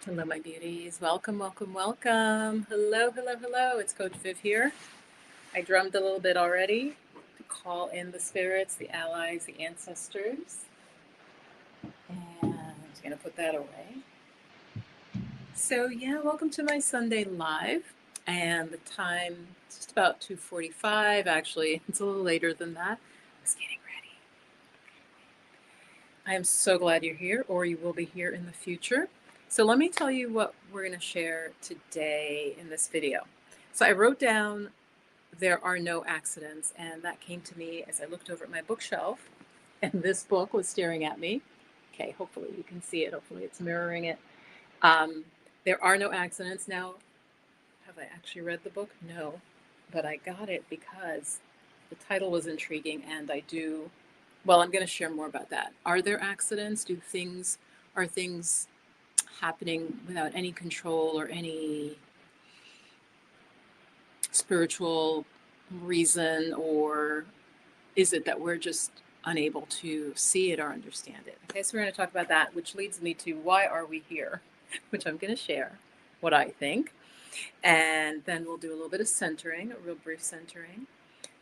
Hello, my beauties. Welcome, welcome, welcome. Hello, hello, hello. It's Coach Viv here. I drummed a little bit already to call in the spirits, the allies, the ancestors. And I'm just going to put that away. So, yeah, welcome to my Sunday live. And the time is just about 2:45. Actually, it's a little later than that. I was getting ready. I am so glad you're here, or you will be here in the future. So let me tell you what we're going to share today in this video. So I wrote down there are no accidents, and that came to me as I looked over at my bookshelf, and this book was staring at me. Okay, hopefully you can see it. Hopefully it's mirroring it. Um, there are no accidents. Now, have I actually read the book? No, but I got it because the title was intriguing, and I'm going to share more about that. Are there accidents? Are things happening without any control or any spiritual reason, or is it that we're just unable to see it or understand it? Okay, so we're going to talk about that, which leads me to why are we here, which I'm going to share what I think. And then we'll do a little bit of centering, a real brief centering.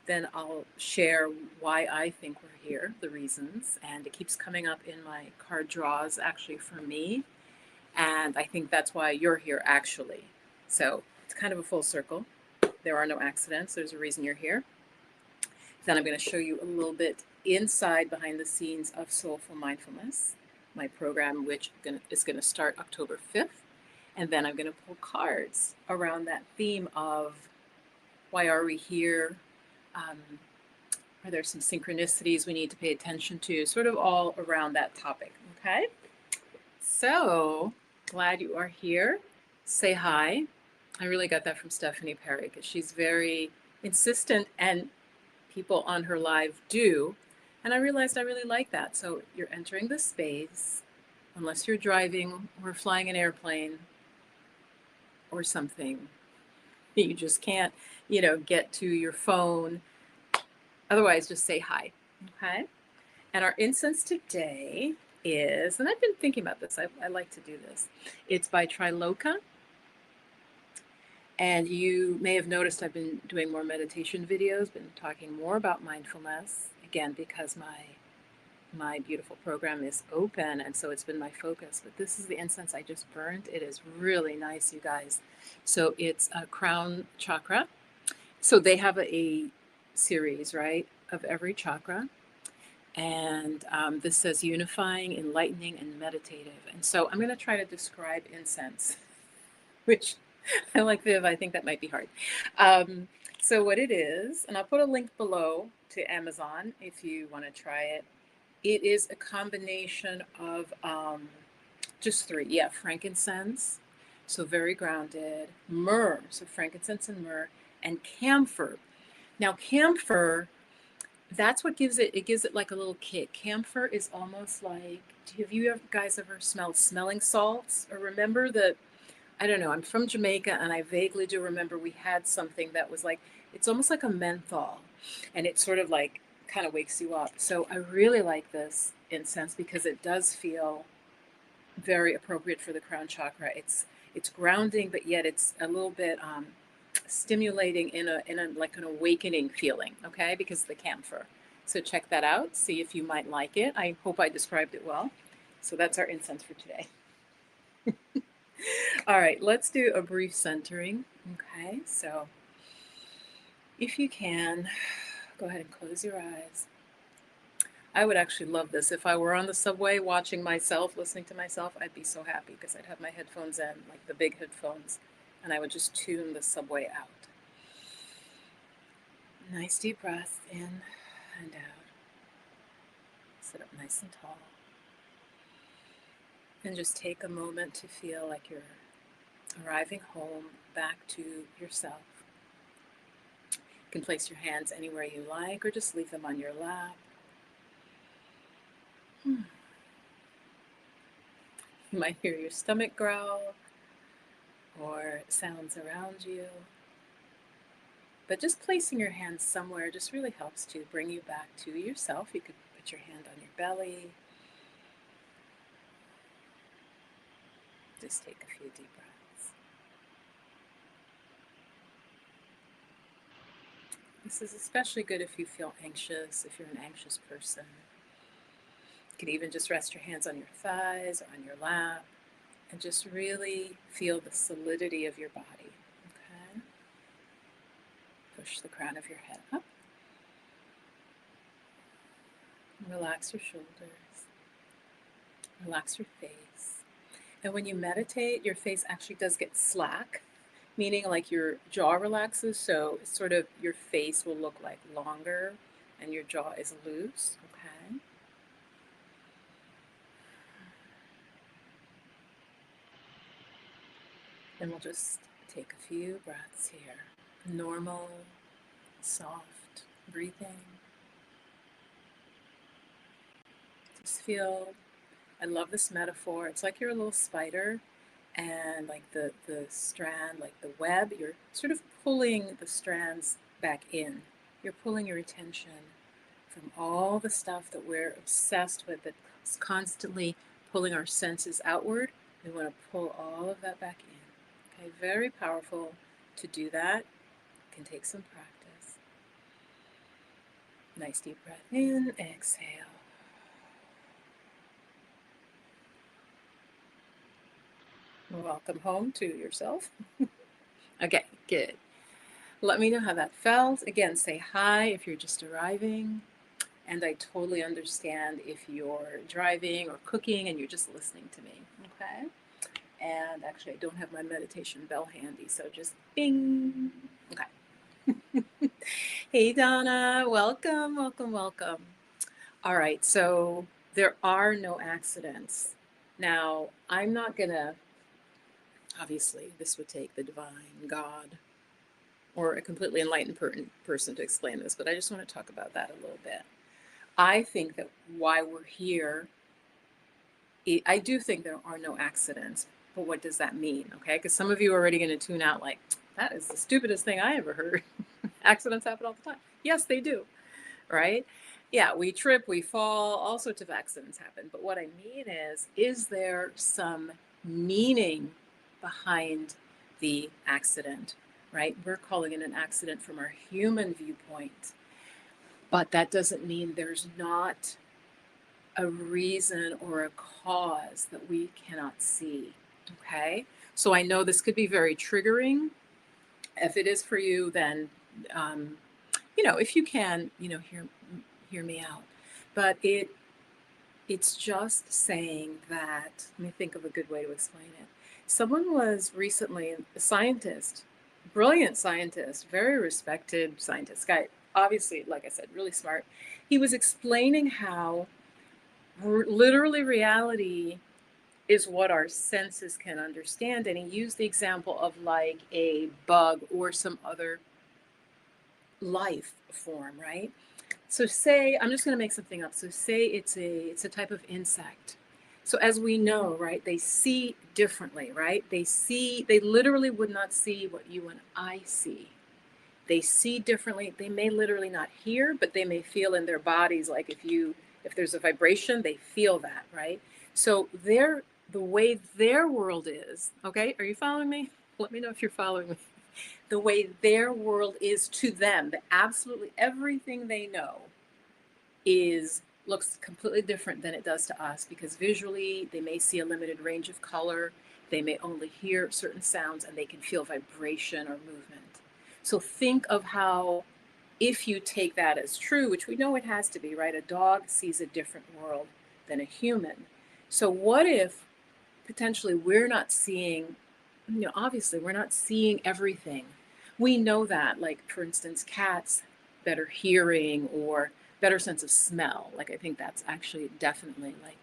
Then I'll share why I think we're here, the reasons, and it keeps coming up in my card draws actually for me. And I think that's why you're here actually. So it's kind of a full circle. There are no accidents. There's a reason you're here. Then I'm going to show you a little bit inside behind the scenes of Soul-full Mindfulness, my program, which is going to start October 5th. And then I'm going to pull cards around that theme of why are we here? Are there some synchronicities we need to pay attention to? Sort of all around that topic. Okay. So glad you are here. Say hi. I really got that from Stephanie Perry because she's very insistent, and people on her live do. And I realized I really like that. So you're entering the space, unless you're driving or flying an airplane or something. You just can't, get to your phone. Otherwise, just say hi. Okay. And our incense today is, and I've been thinking about this, I like to do this. It's by Triloka. And you may have noticed I've been doing more meditation videos, been talking more about mindfulness, again, because my beautiful program is open, and so it's been my focus. But this is the incense I just burned. It is really nice, you guys. So it's a crown chakra. So they have a series, right, of every chakra. And this says unifying, enlightening, and meditative. And so I'm going to try to describe incense, which I like Viv. I think that might be hard. So what it is, and I'll put a link below to Amazon if you want to try it. It is a combination of just three. Yeah, frankincense, so very grounded. Myrrh, so frankincense and myrrh, and camphor. Now camphor, that's what gives it. It gives it like a little kick. Camphor is almost like. Have you guys ever smelled smelling salts, or remember the? I don't know. I'm from Jamaica, and I vaguely do remember we had something that was like, it's almost like a menthol, and it sort of like kind of wakes you up. So I really like this incense because it does feel very appropriate for the crown chakra. It's grounding, but yet it's a little bit stimulating in a like an awakening feeling. Okay, because of the camphor. So check that out. See if you might like it. I hope I described it well. So that's our incense for today. All right, let's do a brief centering. Okay, so if you can, go ahead and close your eyes. I would actually love this. If I were on the subway watching myself, listening to myself, I'd be so happy because I'd have my headphones in, like the big headphones, and I would just tune the subway out. Nice deep breath in and out. Sit up nice and tall. And just take a moment to feel like you're arriving home, back to yourself. You can place your hands anywhere you like, or just leave them on your lap. You might hear your stomach growl or sounds around you. But just placing your hands somewhere just really helps to bring you back to yourself. You could put your hand on your belly. Just take a few deep breaths. This is especially good if you feel anxious, if you're an anxious person. You can even just rest your hands on your thighs or on your lap and just really feel the solidity of your body. Okay? Push the crown of your head up. Relax your shoulders. Relax your face. And when you meditate, your face actually does get slack, meaning like your jaw relaxes. So it's sort of your face will look like longer and your jaw is loose. Okay. And we'll just take a few breaths here. Normal, soft breathing. Just feel, I love this metaphor. It's like you're a little spider and like the strand, like the web, you're sort of pulling the strands back in. You're pulling your attention from all the stuff that we're obsessed with, that's constantly pulling our senses outward. We want to pull all of that back in. Okay, very powerful to do that. It can take some practice. Nice deep breath in, exhale. Welcome home to yourself. Okay, good. Let me know how that felt. Again, say hi if you're just arriving. And I totally understand if you're driving or cooking and you're just listening to me. Okay? And actually, I don't have my meditation bell handy, so just bing. Okay. Hey, Donna. Welcome, welcome, welcome. All right, so there are no accidents. Now, I'm not going to, obviously, this would take the divine God or a completely enlightened person to explain this, but I just want to talk about that a little bit. I think that why we're here, I do think there are no accidents, but what does that mean? Okay, because some of you are already going to tune out like, that is the stupidest thing I ever heard. Accidents happen all the time. Yes, they do, right? Yeah, we trip, we fall, all sorts of accidents happen. But what I mean is there some meaning behind the accident, right? We're calling it an accident from our human viewpoint, but that doesn't mean there's not a reason or a cause that we cannot see. Okay. So I know this could be very triggering. If it is for you, then, um, if you can, hear me out. But it's just saying that, let me think of a good way to explain it. Someone was recently a scientist, brilliant scientist, very respected scientist, guy, obviously, like I said, really smart. He was explaining how literally reality is what our senses can understand. And he used the example of like a bug or some other life form, right? So say, I'm just going to make something up. So say it's a type of insect. So as we know, right, they see differently, right? They literally would not see what you and I see. They see differently. They may literally not hear, but they may feel in their bodies, like if there's a vibration, they feel that, right? So the way their world is, okay, are you following me? Let me know if you're following me. The way their world is to them, that absolutely everything they know is looks completely different than it does to us, because visually they may see a limited range of color, they may only hear certain sounds, and they can feel vibration or movement. So think of how, if you take that as true, which we know it has to be, right? A dog sees a different world than a human. So what if potentially we're not seeing, obviously we're not seeing everything. We know that, like, for instance, cats, better hearing or better sense of smell. Like, I think that's actually definitely like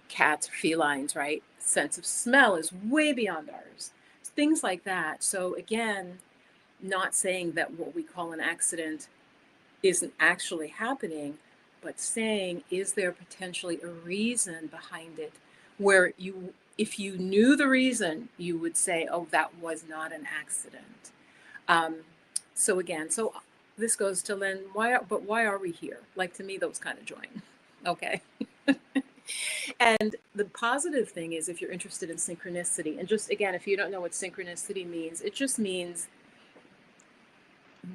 cats, felines, right? Sense of smell is way beyond ours. Things like that. So again, not saying that what we call an accident isn't actually happening, but saying, is there potentially a reason behind it where if you knew the reason, you would say, oh, that was not an accident. Um, so again, so this goes to Lynn, why are we here? Like, to me, those kind of join. Okay. And the positive thing is, if you're interested in synchronicity, and just again, if you don't know what synchronicity means, it just means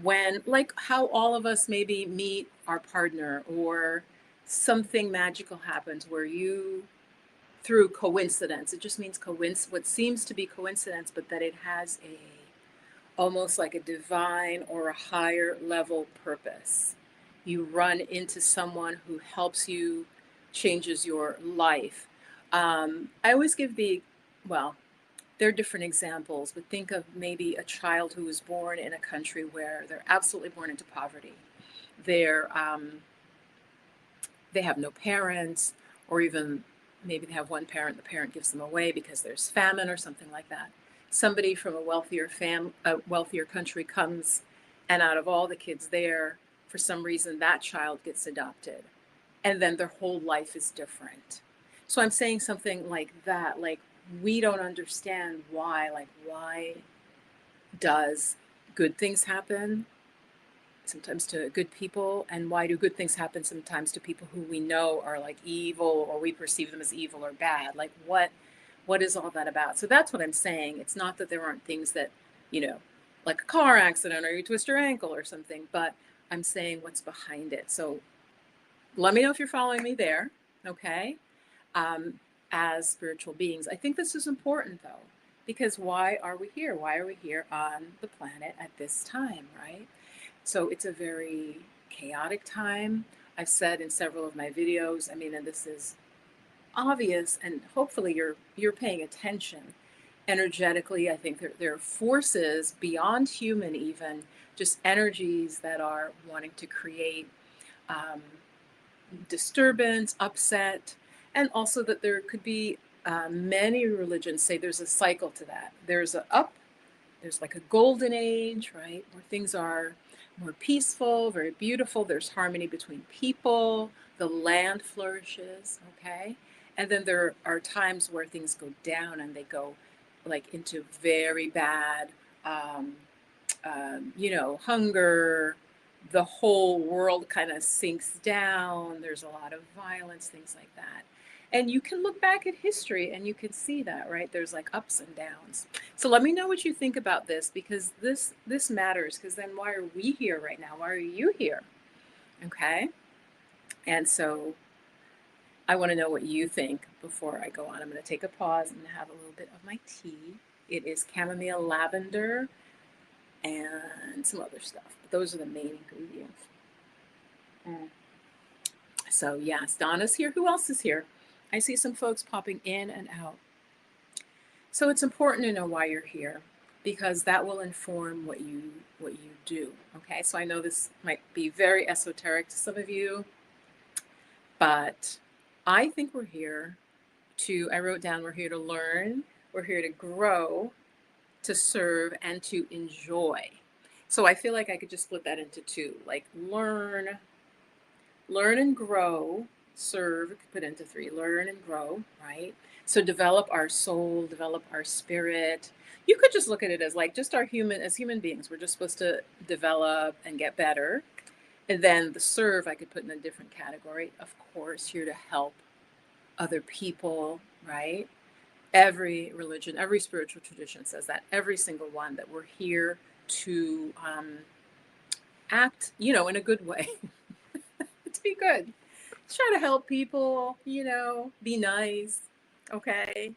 when, like how all of us maybe meet our partner, or something magical happens where you, through coincidence, it just means what seems to be coincidence, but that it has a almost like a divine or a higher level purpose. You run into someone who helps you, changes your life. I always give well, there are different examples, but think of maybe a child who was born in a country where they're absolutely born into poverty. They're they have no parents, or even maybe they have one parent, the parent gives them away because there's famine or something like that. Somebody from a wealthier country comes, and out of all the kids there, for some reason that child gets adopted, and then their whole life is different. So I'm saying something like that, like we don't understand why, like why does good things happen sometimes to good people, and why do good things happen sometimes to people who we know are like evil, or we perceive them as evil or bad? Like what is all that about? So that's what I'm saying. It's not that there aren't things that, you know, like a car accident or you twist your ankle or something, but I'm saying what's behind it. So let me know if you're following me there. Okay. um, as spiritual beings, I think this is important though, because why are we here? Why are we here on the planet at this time, right? So it's a very chaotic time. I've said in several of my videos, I mean, and this is obvious, and hopefully you're paying attention. Energetically, I think there are forces beyond human, even just energies that are wanting to create um, disturbance, upset, and also that there could be many religions say there's a cycle to that. There's like a golden age, right, where things are more peaceful, very beautiful. There's harmony between people, the land flourishes, okay? And then there are times where things go down and they go like into very bad, um, hunger. The whole world kind of sinks down. There's a lot of violence, things like that. And you can look back at history and you can see that, right? There's like ups and downs. So let me know what you think about this, because this matters, because then why are we here right now? Why are you here? Okay? And so I want to know what you think before I go on. I'm going to take a pause and have a little bit of my tea. It is chamomile lavender and some other stuff. But those are the main ingredients. Mm. So yes, Donna's here. Who else is here? I see some folks popping in and out. So it's important to know why you're here, because that will inform what you do. Okay, so I know this might be very esoteric to some of you, but I think we're here I wrote down, we're here to learn, we're here to grow, to serve, and to enjoy. So I feel like I could just split that into two, like learn and grow, serve, could put into three, learn and grow, right? So develop our soul, develop our spirit. You could just look at it as like just as human beings, we're just supposed to develop and get better. And then the serve, I could put in a different category. Of course, here to help other people, right? Every religion, every spiritual tradition says that, every single one, that we're here to act, in a good way, to be good. Try to help people, be nice, okay?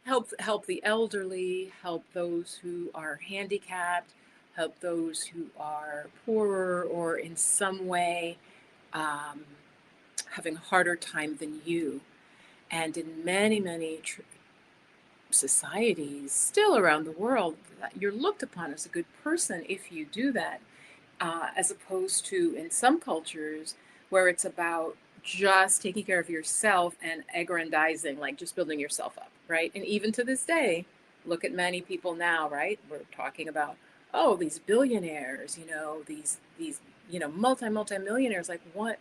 Help the elderly, help those who are handicapped, help those who are poorer or in some way um, having a harder time than you. And in many, many societies still around the world, you're looked upon as a good person if you do that, as opposed to in some cultures where it's about just taking care of yourself and aggrandizing, like just building yourself up, right? And even to this day, look at many people now, right? We're talking about, oh, these billionaires, these multi millionaires. Like, what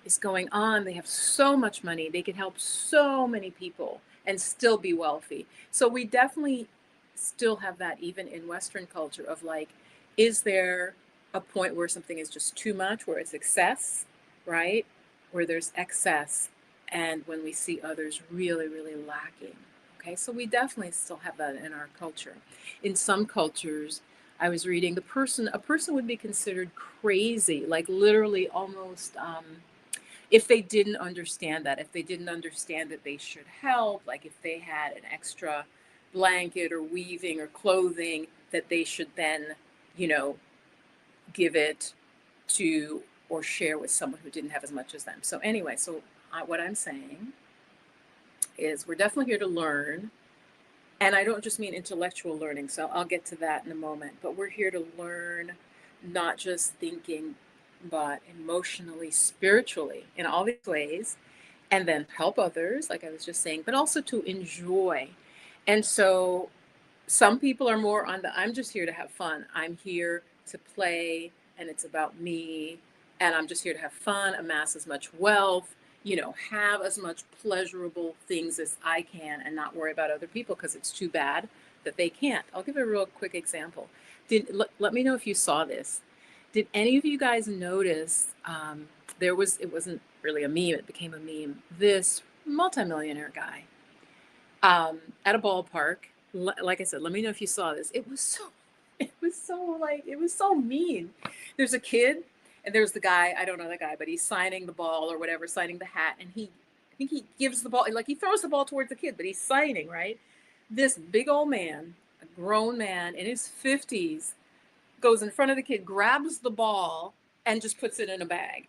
is going on? They have so much money, they could help so many people and still be wealthy. So we definitely still have that even in Western culture of like, is there a point where something is just too much, where it's excess, right? Where there's excess. and when we see others really, really lacking. Okay, so we definitely still have that in our culture. In some cultures, I was reading a person would be considered crazy, like literally almost, if they didn't understand that, if they didn't understand that they should help, like if they had an extra blanket or weaving or clothing, that they should then, you know, give it to or share with someone who didn't have as much as them. So, anyway, so what I'm saying is we're definitely here to learn. And I don't just mean intellectual learning, so I'll get to that in a moment. But we're here to learn, not just thinking, but emotionally, spiritually, in all these ways, and then help others, like I was just saying, but also to enjoy. And so some people are more on the I'm just here to have fun. I'm here to play and it's about me and I'm just here to have fun, amass as much wealth, have as much pleasurable things as I can and not worry about other people because it's too bad that they can't. I'll give a real quick example. Let me know if you saw this. Did any of you guys notice it wasn't really a meme, it became a meme. This multimillionaire guy at a ballpark. Like I said, let me know if you saw this. It was so mean. There's a kid, and there's the guy. I don't know the guy, but he's signing the ball or whatever, signing the hat, and I think he gives the ball, like he throws the ball towards the kid, but he's signing, right? This big old man, a grown man in his 50s, goes in front of the kid, grabs the ball, and just puts it in a bag,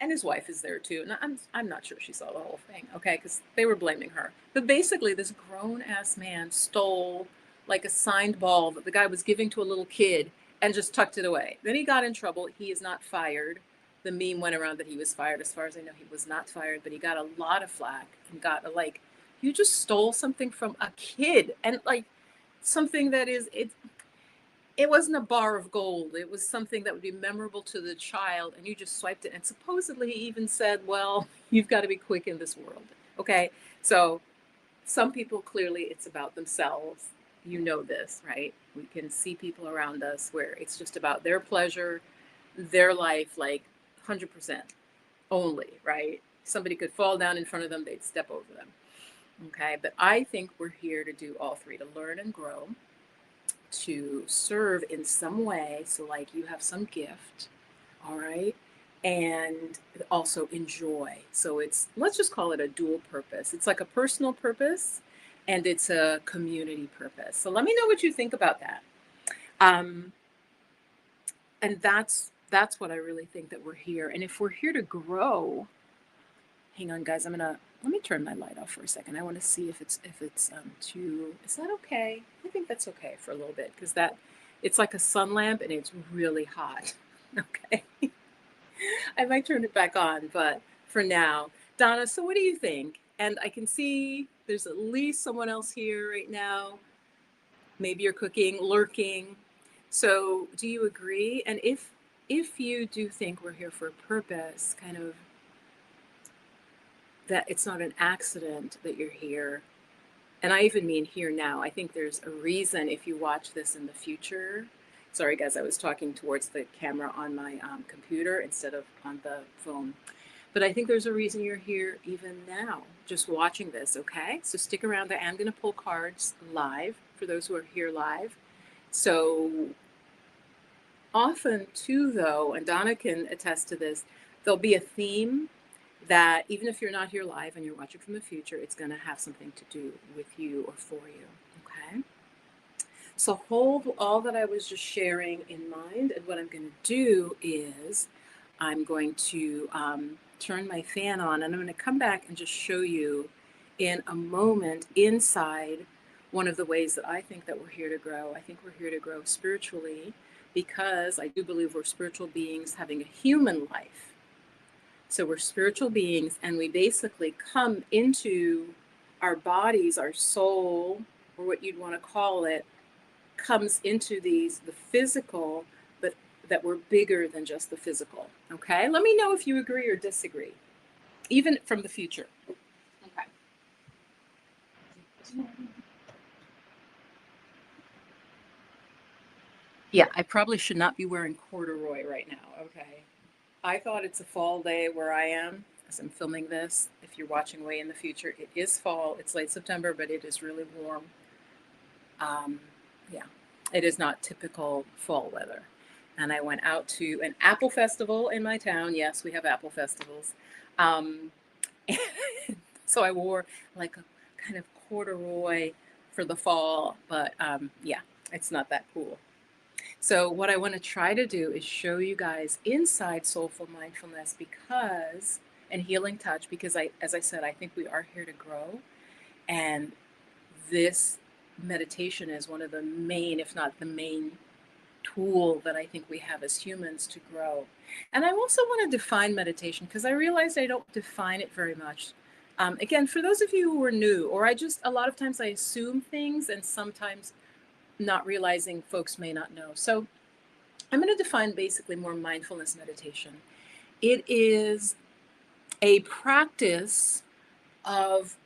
and his wife is there too. And I'm not sure she saw the whole thing, okay, because they were blaming her. But basically, this grown ass man stole like a signed ball that the guy was giving to a little kid and just tucked it away. Then he got in trouble. He is not fired. The meme went around that he was fired. As far as I know, he was not fired, but he got a lot of flack and got you just stole something from a kid and like something that is it wasn't a bar of gold. It was something that would be memorable to the child, and you just swiped it. And supposedly he even said, well, you've got to be quick in this world. Okay. So some people clearly it's about themselves. You know this, right? We can see people around us where it's just about their pleasure, their life, like 100% only, right? Somebody could fall down in front of them, they'd step over them. Okay. But I think we're here to do all three, to learn and grow, to serve in some way. So, like, you have some gift, all right, and also enjoy. So, let's just call it a dual purpose. It's like a personal purpose and it's a community purpose. So, let me know what you think about that. Um, and that's what I really think that we're here. And if we're here to grow, hang on, guys, let me turn my light off for a second. I want to see if it's too. Is that okay? I think that's okay for a little bit because it's like a sun lamp and it's really hot. Okay, I might turn it back on, but for now, Donna. So what do you think? And I can see there's at least someone else here right now. Maybe you're cooking, lurking. So do you agree? And if you do think we're here for a purpose, kind of that it's not an accident that you're here. And I even mean here now. I think there's a reason if you watch this in the future. Sorry, guys, I was talking towards the camera on my computer instead of on the phone. But I think there's a reason you're here even now, just watching this, okay? So stick around. I am going to pull cards live for those who are here live. So often, too, though, and Donna can attest to this, there'll be a theme that even if you're not here live and you're watching from the future, it's going to have something to do with you or for you. Okay. So hold all that I was just sharing in mind. And what I'm going to do is I'm going to turn my fan on and I'm going to come back and just show you in a moment inside one of the ways that I think that we're here to grow. I think we're here to grow spiritually because I do believe we're spiritual beings having a human life. So we're spiritual beings and we basically come into our bodies, our soul, or what you'd want to call it, comes into the physical, but that we're bigger than just the physical. Okay? Let me know if you agree or disagree, even from the future. Okay. Yeah, I probably should not be wearing corduroy right now. Okay. I thought it's a fall day where I am. because I'm filming this. If you're watching way in the future, it is fall. It's late September, but it is really warm. Um, yeah, it is not typical fall weather. And I went out to an apple festival in my town. Yes, we have apple festivals. Um, so I wore like a kind of corduroy for the fall, but yeah, it's not that cool. So what I want to try to do is show you guys inside Soulful Mindfulness because and healing touch because as I said, I think we are here to grow, and this meditation is one of the main, if not the main tool that I think we have as humans to grow. And I also want to define meditation because I realized I don't define it very much. Again, for those of you who are new, or a lot of times I assume things and sometimes not realizing folks may not know. So I'm going to define basically more mindfulness meditation. It is a practice of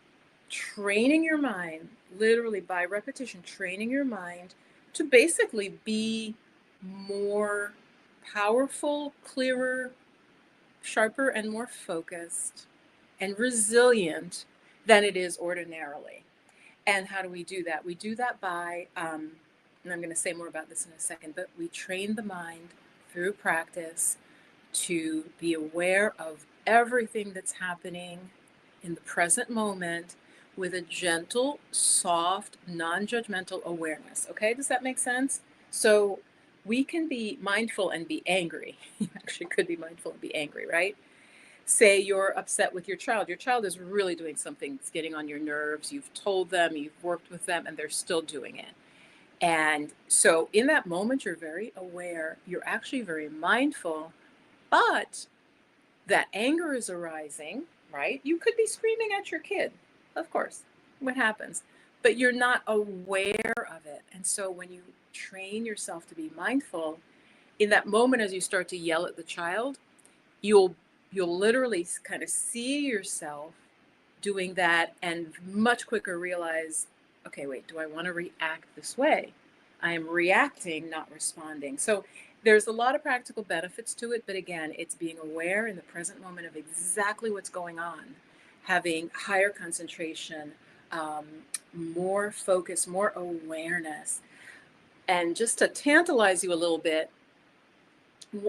training your mind, literally by repetition, training your mind to basically be more powerful, clearer, sharper, and more focused and resilient than it is ordinarily. And how do we do that? We do that by, and I'm going to say more about this in a second, but we train the mind through practice to be aware of everything that's happening in the present moment with a gentle, soft, non-judgmental awareness. Okay, does that make sense? So we can be mindful and be angry. You actually could be mindful and be angry, right? Say you're upset with your child. Your child is really doing something that's getting on your nerves. You've told them, you've worked with them, and they're still doing it. And so in that moment, you're very aware, you're actually very mindful, but that anger is arising, right? You could be screaming at your kid, of course, what happens, but you're not aware of it. And so when you train yourself to be mindful, in that moment, as you start to yell at the child, you'll literally kind of see yourself doing that and much quicker realize, okay, wait, do I want to react this way? I am reacting, not responding. So there's a lot of practical benefits to it, but again, it's being aware in the present moment of exactly what's going on, having higher concentration, um, more focus, more awareness. And just to tantalize you a little bit,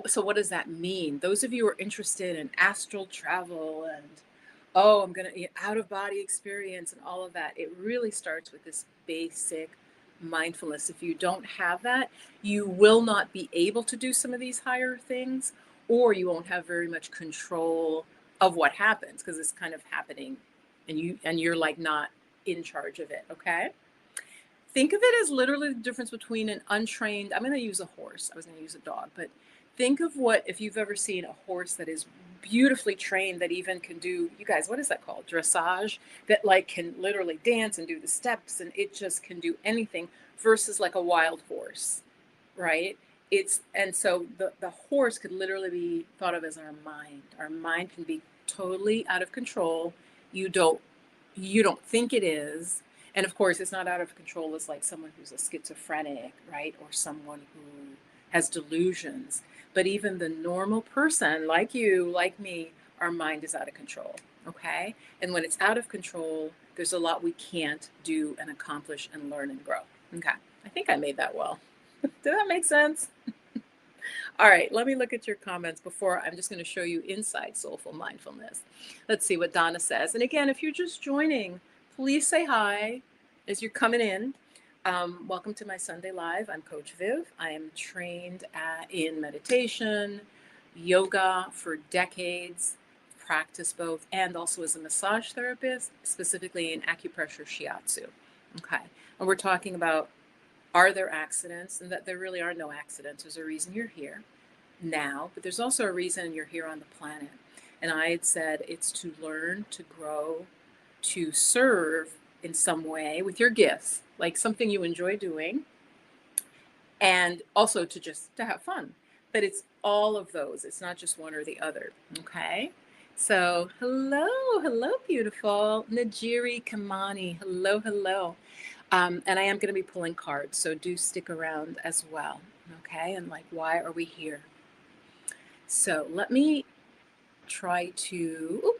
so what does that mean? Those of you who are interested in astral travel and, oh, I'm going to out of body experience and all of that, it really starts with this basic mindfulness. If you don't have that, you will not be able to do some of these higher things, or you won't have very much control of what happens because it's kind of happening and you're like not in charge of it, okay? Think of it as literally the difference between an untrained, I'm going to use a horse. I was going to use a dog, but think of what, if you've ever seen a horse that is beautifully trained, that even can do, you guys, what is that called? Dressage, that like can literally dance and do the steps and it just can do anything versus like a wild horse, right? And so the horse could literally be thought of as our mind. Our mind can be totally out of control. You don't, you don't think it is. And of course, it's not out of control as like someone who's a schizophrenic, right? Or someone who has delusions. But even the normal person, like you, like me, our mind is out of control, okay? And when it's out of control, there's a lot we can't do and accomplish and learn and grow, okay? I think I made that well. Did that make sense? All right, let me look at your comments before I'm just going to show you inside Soulful Mindfulness. Let's see what Donna says. And again, if you're just joining, please say hi as you're coming in. Welcome to my Sunday Live. I'm Coach Viv. I am trained in meditation, yoga for decades, practice both, and also as a massage therapist, specifically in acupressure shiatsu. Okay, and we're talking about, are there accidents? And that there really are no accidents. There's a reason you're here now, but there's also a reason you're here on the planet. And I had said it's to learn, to grow, to serve in some way with your gifts, like something you enjoy doing, and also to have fun. But it's all of those. It's not just one or the other. Okay. So hello, beautiful Najiri Kamani. Hello. And I am going to be pulling cards, so do stick around as well. Okay. And like, why are we here? So let me try to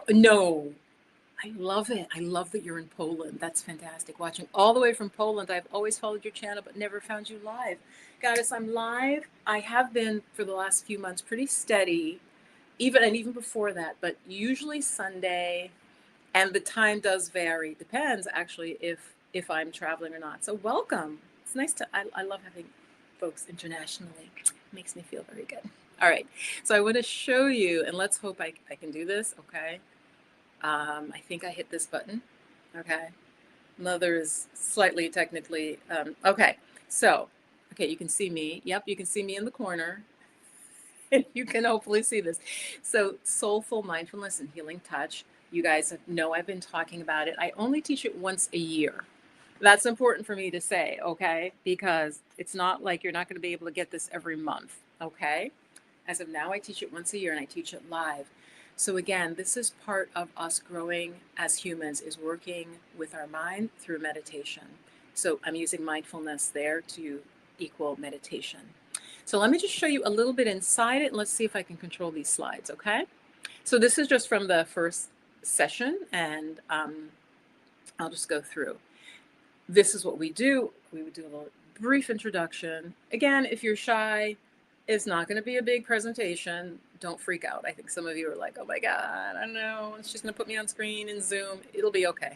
No, I love it. I love that you're in Poland. That's fantastic. Watching all the way from Poland. I've always followed your channel, but never found you live. Goddess, I'm live. I have been for the last few months pretty steady, even before that, but usually Sunday, and the time does vary. Depends actually if I'm traveling or not. So welcome. It's nice to. I love having folks internationally. Makes me feel very good. All right. So I want to show you, and let's hope I can do this. Okay. I think I hit this button. Okay. Mother is slightly technically. Okay. So, okay, you can see me. Yep, you can see me in the corner. And you can hopefully see this. So, soulful mindfulness and healing touch. You guys know I've been talking about it. I only teach it once a year. That's important for me to say, okay? Because it's not like you're not going to be able to get this every month, okay? As of now, I teach it once a year and I teach it live. So again, this is part of us growing as humans, is working with our mind through meditation. So I'm using mindfulness there to equal meditation. So let me just show you a little bit inside it and let's see if I can control these slides, okay? So this is just from the first session and I'll just go through. This is what we do. We would do a little brief introduction. Again, if you're shy, it's not going to be a big presentation. Don't freak out. I think some of you are like, oh my God, I don't know. It's just going to put me on screen in Zoom. It'll be okay.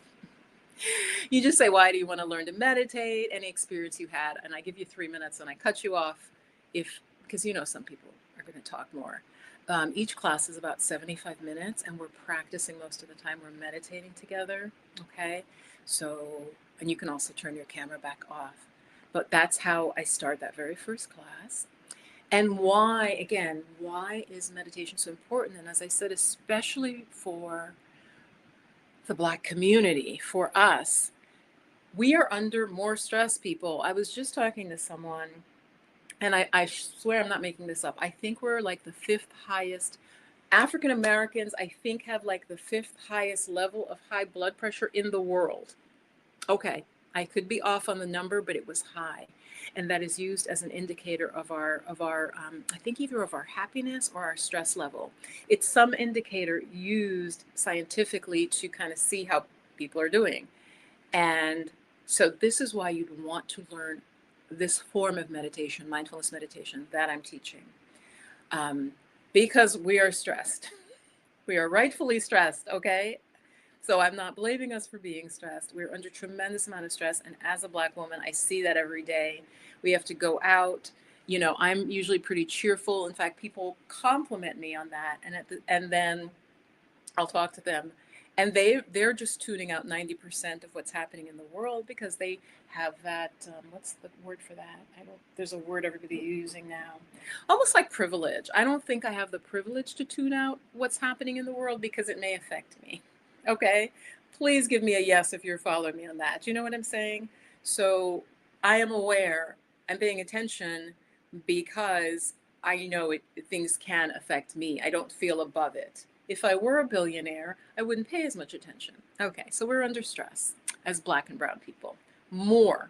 You just say, why do you want to learn to meditate? Any experience you had. And I give you 3 minutes and I cut you off because some people are going to talk more. Each class is about 75 minutes and we're practicing most of the time. We're meditating together. Okay. So, and you can also turn your camera back off. But that's how I start that very first class. And why is meditation so important? And as I said, especially for the Black community, for us, we are under more stress, people. I was just talking to someone, and I swear I'm not making this up. I think we're like the fifth highest. African Americans, I think, have like the fifth highest level of high blood pressure in the world. Okay, I could be off on the number, but it was high. And that is used as an indicator of our I think either of our happiness or our stress level. It's some indicator used scientifically to kind of see how people are doing. And so this is why you'd want to learn this form of meditation, mindfulness meditation that I'm teaching. Because we are stressed. We are rightfully stressed, okay? So I'm not blaming us for being stressed. We're under tremendous amount of stress. And as a Black woman, I see that every day. We have to go out. I'm usually pretty cheerful. In fact, people compliment me on that. And then I'll talk to them. And they're just tuning out 90% of what's happening in the world because they have that, what's the word for that? There's a word everybody's using now. Almost like privilege. I don't think I have the privilege to tune out what's happening in the world because it may affect me. Okay, please give me a yes if you're following me on that. Do you know what I'm saying? So I am aware, I'm paying attention because I know things can affect me. I don't feel above it. If I were a billionaire, I wouldn't pay as much attention. Okay, so we're under stress as Black and brown people. More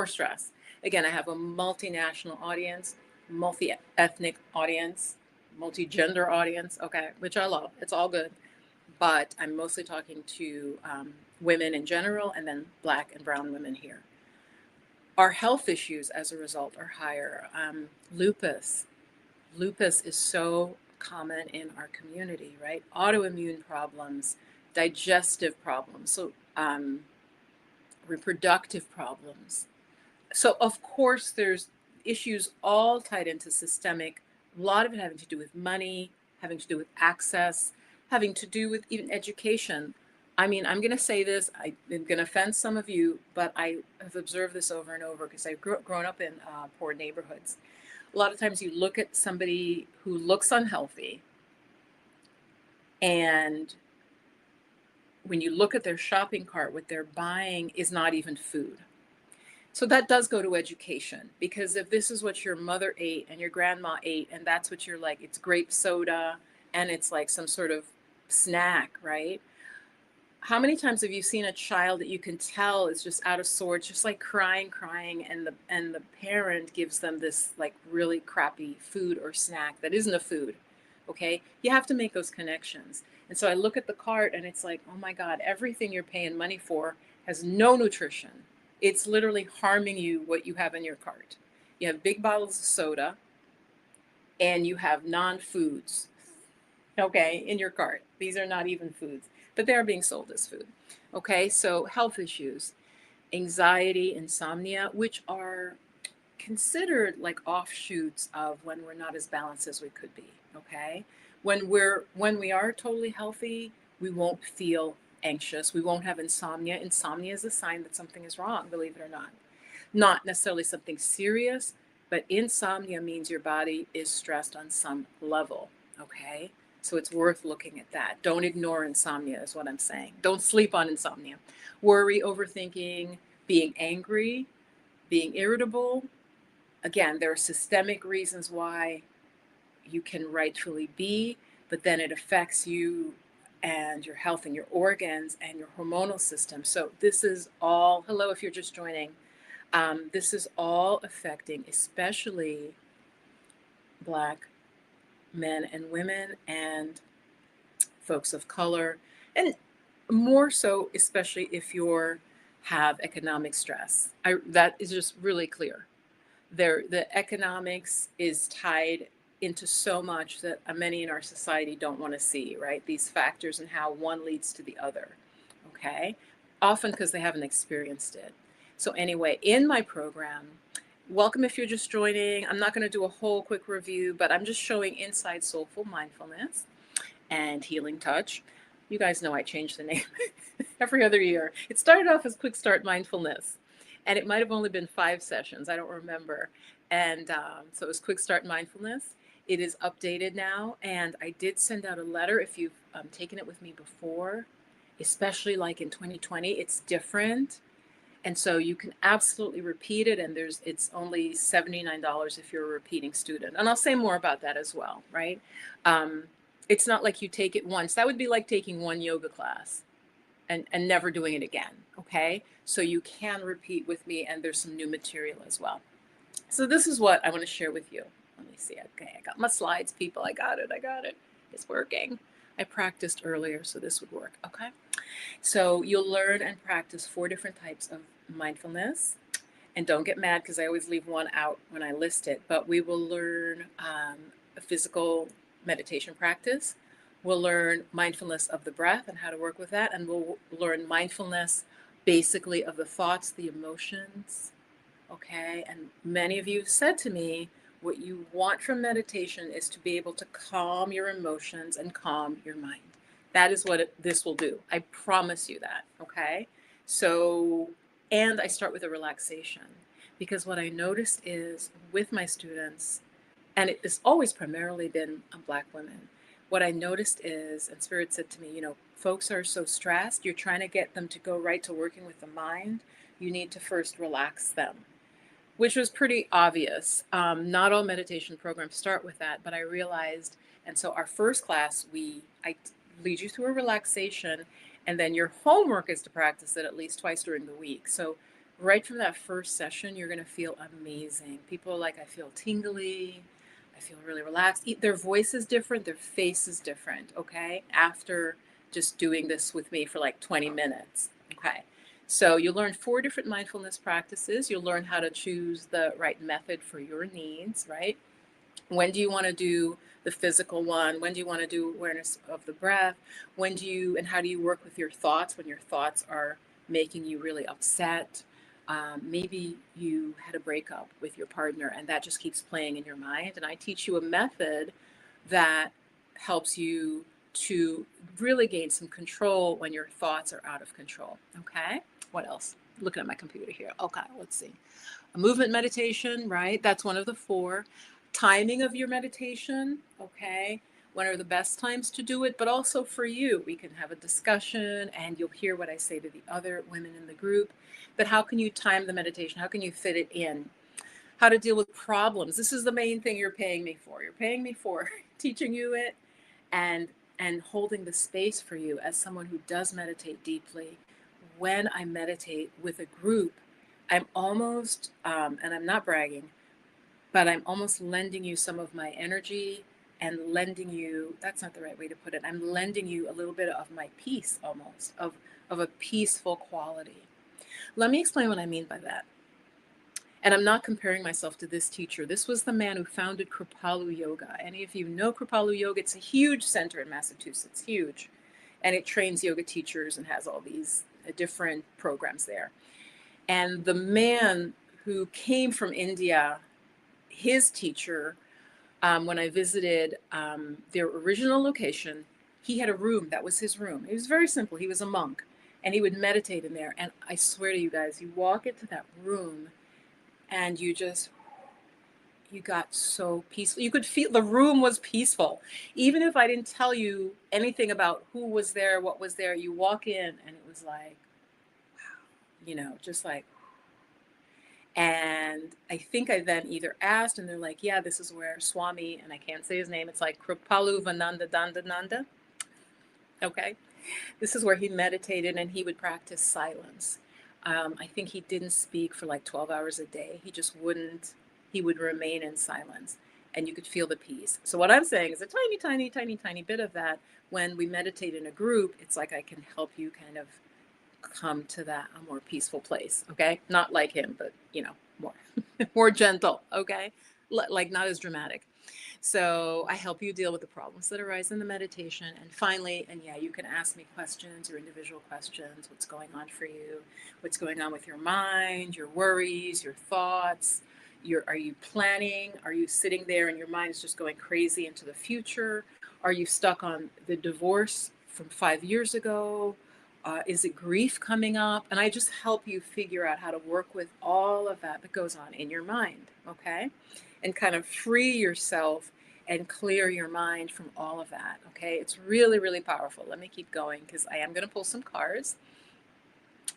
stress. Again, I have a multinational audience, multi-ethnic audience, multi-gender audience, okay, which I love. It's all good. But I'm mostly talking to women in general and then Black and brown women here. Our health issues as a result are higher. Lupus is so common in our community, right? Autoimmune problems, digestive problems, so reproductive problems. So of course there's issues all tied into systemic, a lot of it having to do with money, having to do with access, having to do with even education. I mean, I'm going to say this, I'm going to offend some of you, but I have observed this over and over because I've grown up in poor neighborhoods. A lot of times you look at somebody who looks unhealthy, and when you look at their shopping cart, what they're buying is not even food. So that does go to education, because if this is what your mother ate and your grandma ate, and that's what you're like, it's grape soda and it's like some sort of snack, right? How many times have you seen a child that you can tell is just out of sorts, just like crying, and the parent gives them this like really crappy food or snack that isn't a food, Okay, you have to make those connections. And so I look at the cart and it's like, oh my God, everything you're paying money for has no nutrition. It's literally harming you what you have in your cart. You have big bottles of soda and you have non-foods, okay, in your cart. These are not even foods, but they are being sold as food. Okay, so health issues, anxiety, insomnia, which are considered like offshoots of when we're not as balanced as we could be. Okay, when we are totally healthy, we won't feel anxious, we won't have insomnia. Insomnia is a sign that something is wrong, believe it or not. Not necessarily something serious, but insomnia means your body is stressed on some level. Okay, so it's worth looking at that. Don't ignore insomnia is what I'm saying. Don't sleep on insomnia. Worry, overthinking, being angry, being irritable. Again, there are systemic reasons why you can rightfully be, but then it affects you and your health and your organs and your hormonal system. So this is all, hello, if you're just joining, this is all affecting especially Black men and women and folks of color, and more so, especially if you have economic stress. That is just really clear. The economics is tied into so much that many in our society don't want to see, right? These factors and how one leads to the other, okay? Often because they haven't experienced it. So anyway, in my program, welcome if you're just joining. I'm not going to do a whole quick review, but I'm just showing inside Soulful Mindfulness and Healing Touch. You guys know I change the name every other year. It started off as Quick Start Mindfulness, and it might have only been 5 sessions. I don't remember. And so it was Quick Start Mindfulness. It is updated now, and I did send out a letter. If you've taken it with me before, especially like in 2020, it's different. And so you can absolutely repeat it, and it's only $79 if you're a repeating student. And I'll say more about that as well, right? Um, it's not like you take it once. That would be like taking one yoga class and never doing it again, okay? So you can repeat with me, and there's some new material as well. So this is what I want to share with you. Let me see. Okay, I got my slides, people. I got it. It's working. I practiced earlier, so this would work, okay? So you'll learn and practice 4 different types of mindfulness. And don't get mad because I always leave one out when I list it, but we will learn a physical meditation practice. We'll learn mindfulness of the breath and how to work with that. And we'll learn mindfulness basically of the thoughts, the emotions. Okay. And many of you said to me, what you want from meditation is to be able to calm your emotions and calm your mind. That is what this will do. I promise you that. Okay. So, and I start with a relaxation because what I noticed is with my students, and it has always primarily been Black women, what I noticed is, and Spirit said to me, folks are so stressed, you're trying to get them to go right to working with the mind. You need to first relax them, which was pretty obvious. Not all meditation programs start with that, but I realized, and so our first class, I lead you through a relaxation, and then your homework is to practice it at least twice during the week. So right from that first session, you're going to feel amazing. People are like, I feel tingly, I feel really relaxed. Their voice is different, their face is different, okay? After just doing this with me for like 20 minutes, okay? So you'll learn 4 different mindfulness practices. You'll learn how to choose the right method for your needs, right? When do you want to do the physical one? When do you want to do awareness of the breath? And how do you work with your thoughts when your thoughts are making you really upset? Maybe you had a breakup with your partner and that just keeps playing in your mind. And I teach you a method that helps you to really gain some control when your thoughts are out of control. Okay. What else? Looking at my computer here. Okay, let's see. A movement meditation, right? That's one of the 4. Timing of your meditation, okay? When are the best times to do it? But also for you, we can have a discussion and you'll hear what I say to the other women in the group. But how can you time the meditation? How can you fit it in? How to deal with problems. This is the main thing you're paying me for. You're paying me for teaching you it and holding the space for you as someone who does meditate deeply. When I meditate with a group, I'm almost, and I'm not bragging, but I'm almost lending you some of my energy and lending you, that's not the right way to put it, I'm lending you a little bit of my peace, almost of a peaceful quality. Let me explain what I mean by that. And I'm not comparing myself to this teacher. This was the man who founded Kripalu Yoga. Any of you know Kripalu Yoga? It's a huge center in Massachusetts, huge. And it trains yoga teachers and has all these different programs there. And the man who came from India, his teacher, when I visited their original location, he had a room that was his room. It was very simple. He was a monk and he would meditate in there. And I swear to you guys, you walk into that room and you got so peaceful. You could feel the room was peaceful. Even if I didn't tell you anything about who was there, what was there, you walk in and it was like, just like, and I think I then either asked and they're like, yeah, this is where Swami, and I can't say his name, it's like Kripalu Vananda Dandananda. Okay. This is where he meditated and he would practice silence. I think he didn't speak for like 12 hours a day. He would remain in silence and you could feel the peace. So what I'm saying is a tiny, tiny, tiny, tiny bit of that. When we meditate in a group, it's like I can help you kind of come to that a more peaceful place. Okay. Not like him, but more, more gentle. Okay. Like not as dramatic. So I help you deal with the problems that arise in the meditation. And finally, and yeah, you can ask me questions, your individual questions, what's going on for you, what's going on with your mind, your worries, your thoughts. Are you planning? Are you sitting there and your mind is just going crazy into the future? Are you stuck on the divorce from 5 years ago? Is it grief coming up? And I just help you figure out how to work with all of that goes on in your mind, okay? And kind of free yourself and clear your mind from all of that, okay? It's really, really powerful. Let me keep going because I am going to pull some cards.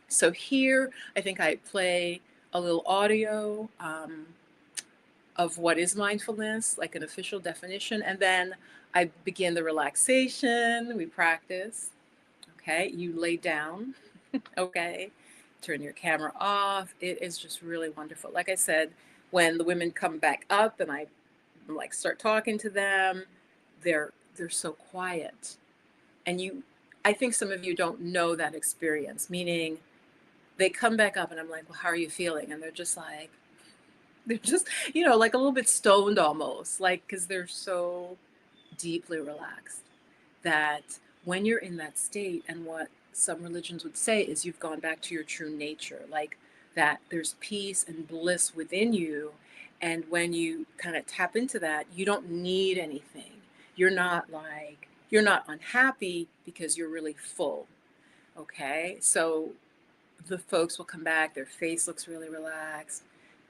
So here, I think I play a little audio of what is mindfulness, like an official definition, and then I begin the relaxation. We practice. Okay, you lay down, okay, turn your camera off. It is just really wonderful. Like I said, when the women come back up and I like start talking to them, they're so quiet. And I think some of you don't know that experience, meaning they come back up and I'm like, well, how are you feeling? And they're just, like a little bit stoned almost, like, because they're so deeply relaxed that when you're in that state, and what some religions would say is you've gone back to your true nature, like that there's peace and bliss within you. And when you kind of tap into that, you don't need anything. You're not unhappy because you're really full. Okay. So the folks will come back, their face looks really relaxed.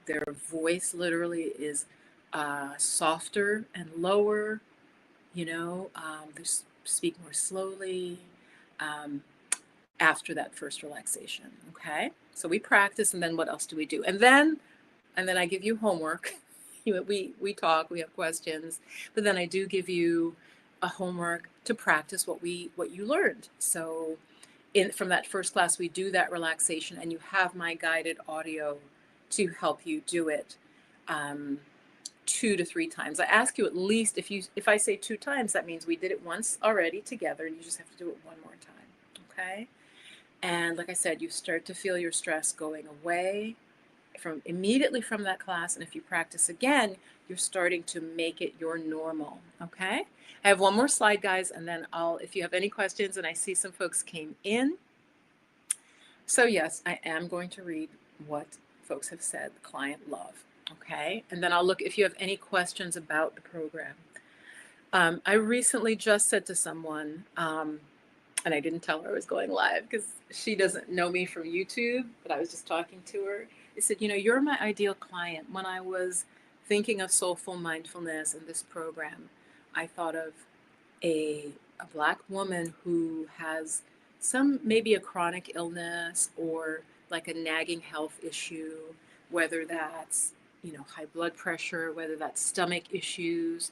Their voice literally is softer and lower, they speak more slowly after that first relaxation. Okay, so we practice, and then what else do we do? And then I give you homework. We talk, we have questions, but then I do give you a homework to practice what you learned. So from that first class, we do that relaxation, and you have my guided audio to help you do it. 2 to 3 times. I ask you at least, if I say 2 times, that means we did it once already together and you just have to do it one more time. Okay. And like I said, you start to feel your stress going away immediately from that class. And if you practice again, you're starting to make it your normal. Okay. I have one more slide, guys, and then if you have any questions, and I see some folks came in. So yes, I am going to read what folks have said, the client love. Okay, and then I'll look if you have any questions about the program. I recently just said to someone, and I didn't tell her I was going live because she doesn't know me from YouTube, but I was just talking to her. I said, you're my ideal client. When I was thinking of Soul-full Mindfulness and this program, I thought of a Black woman who has maybe a chronic illness or like a nagging health issue, whether that's high blood pressure, whether that's stomach issues,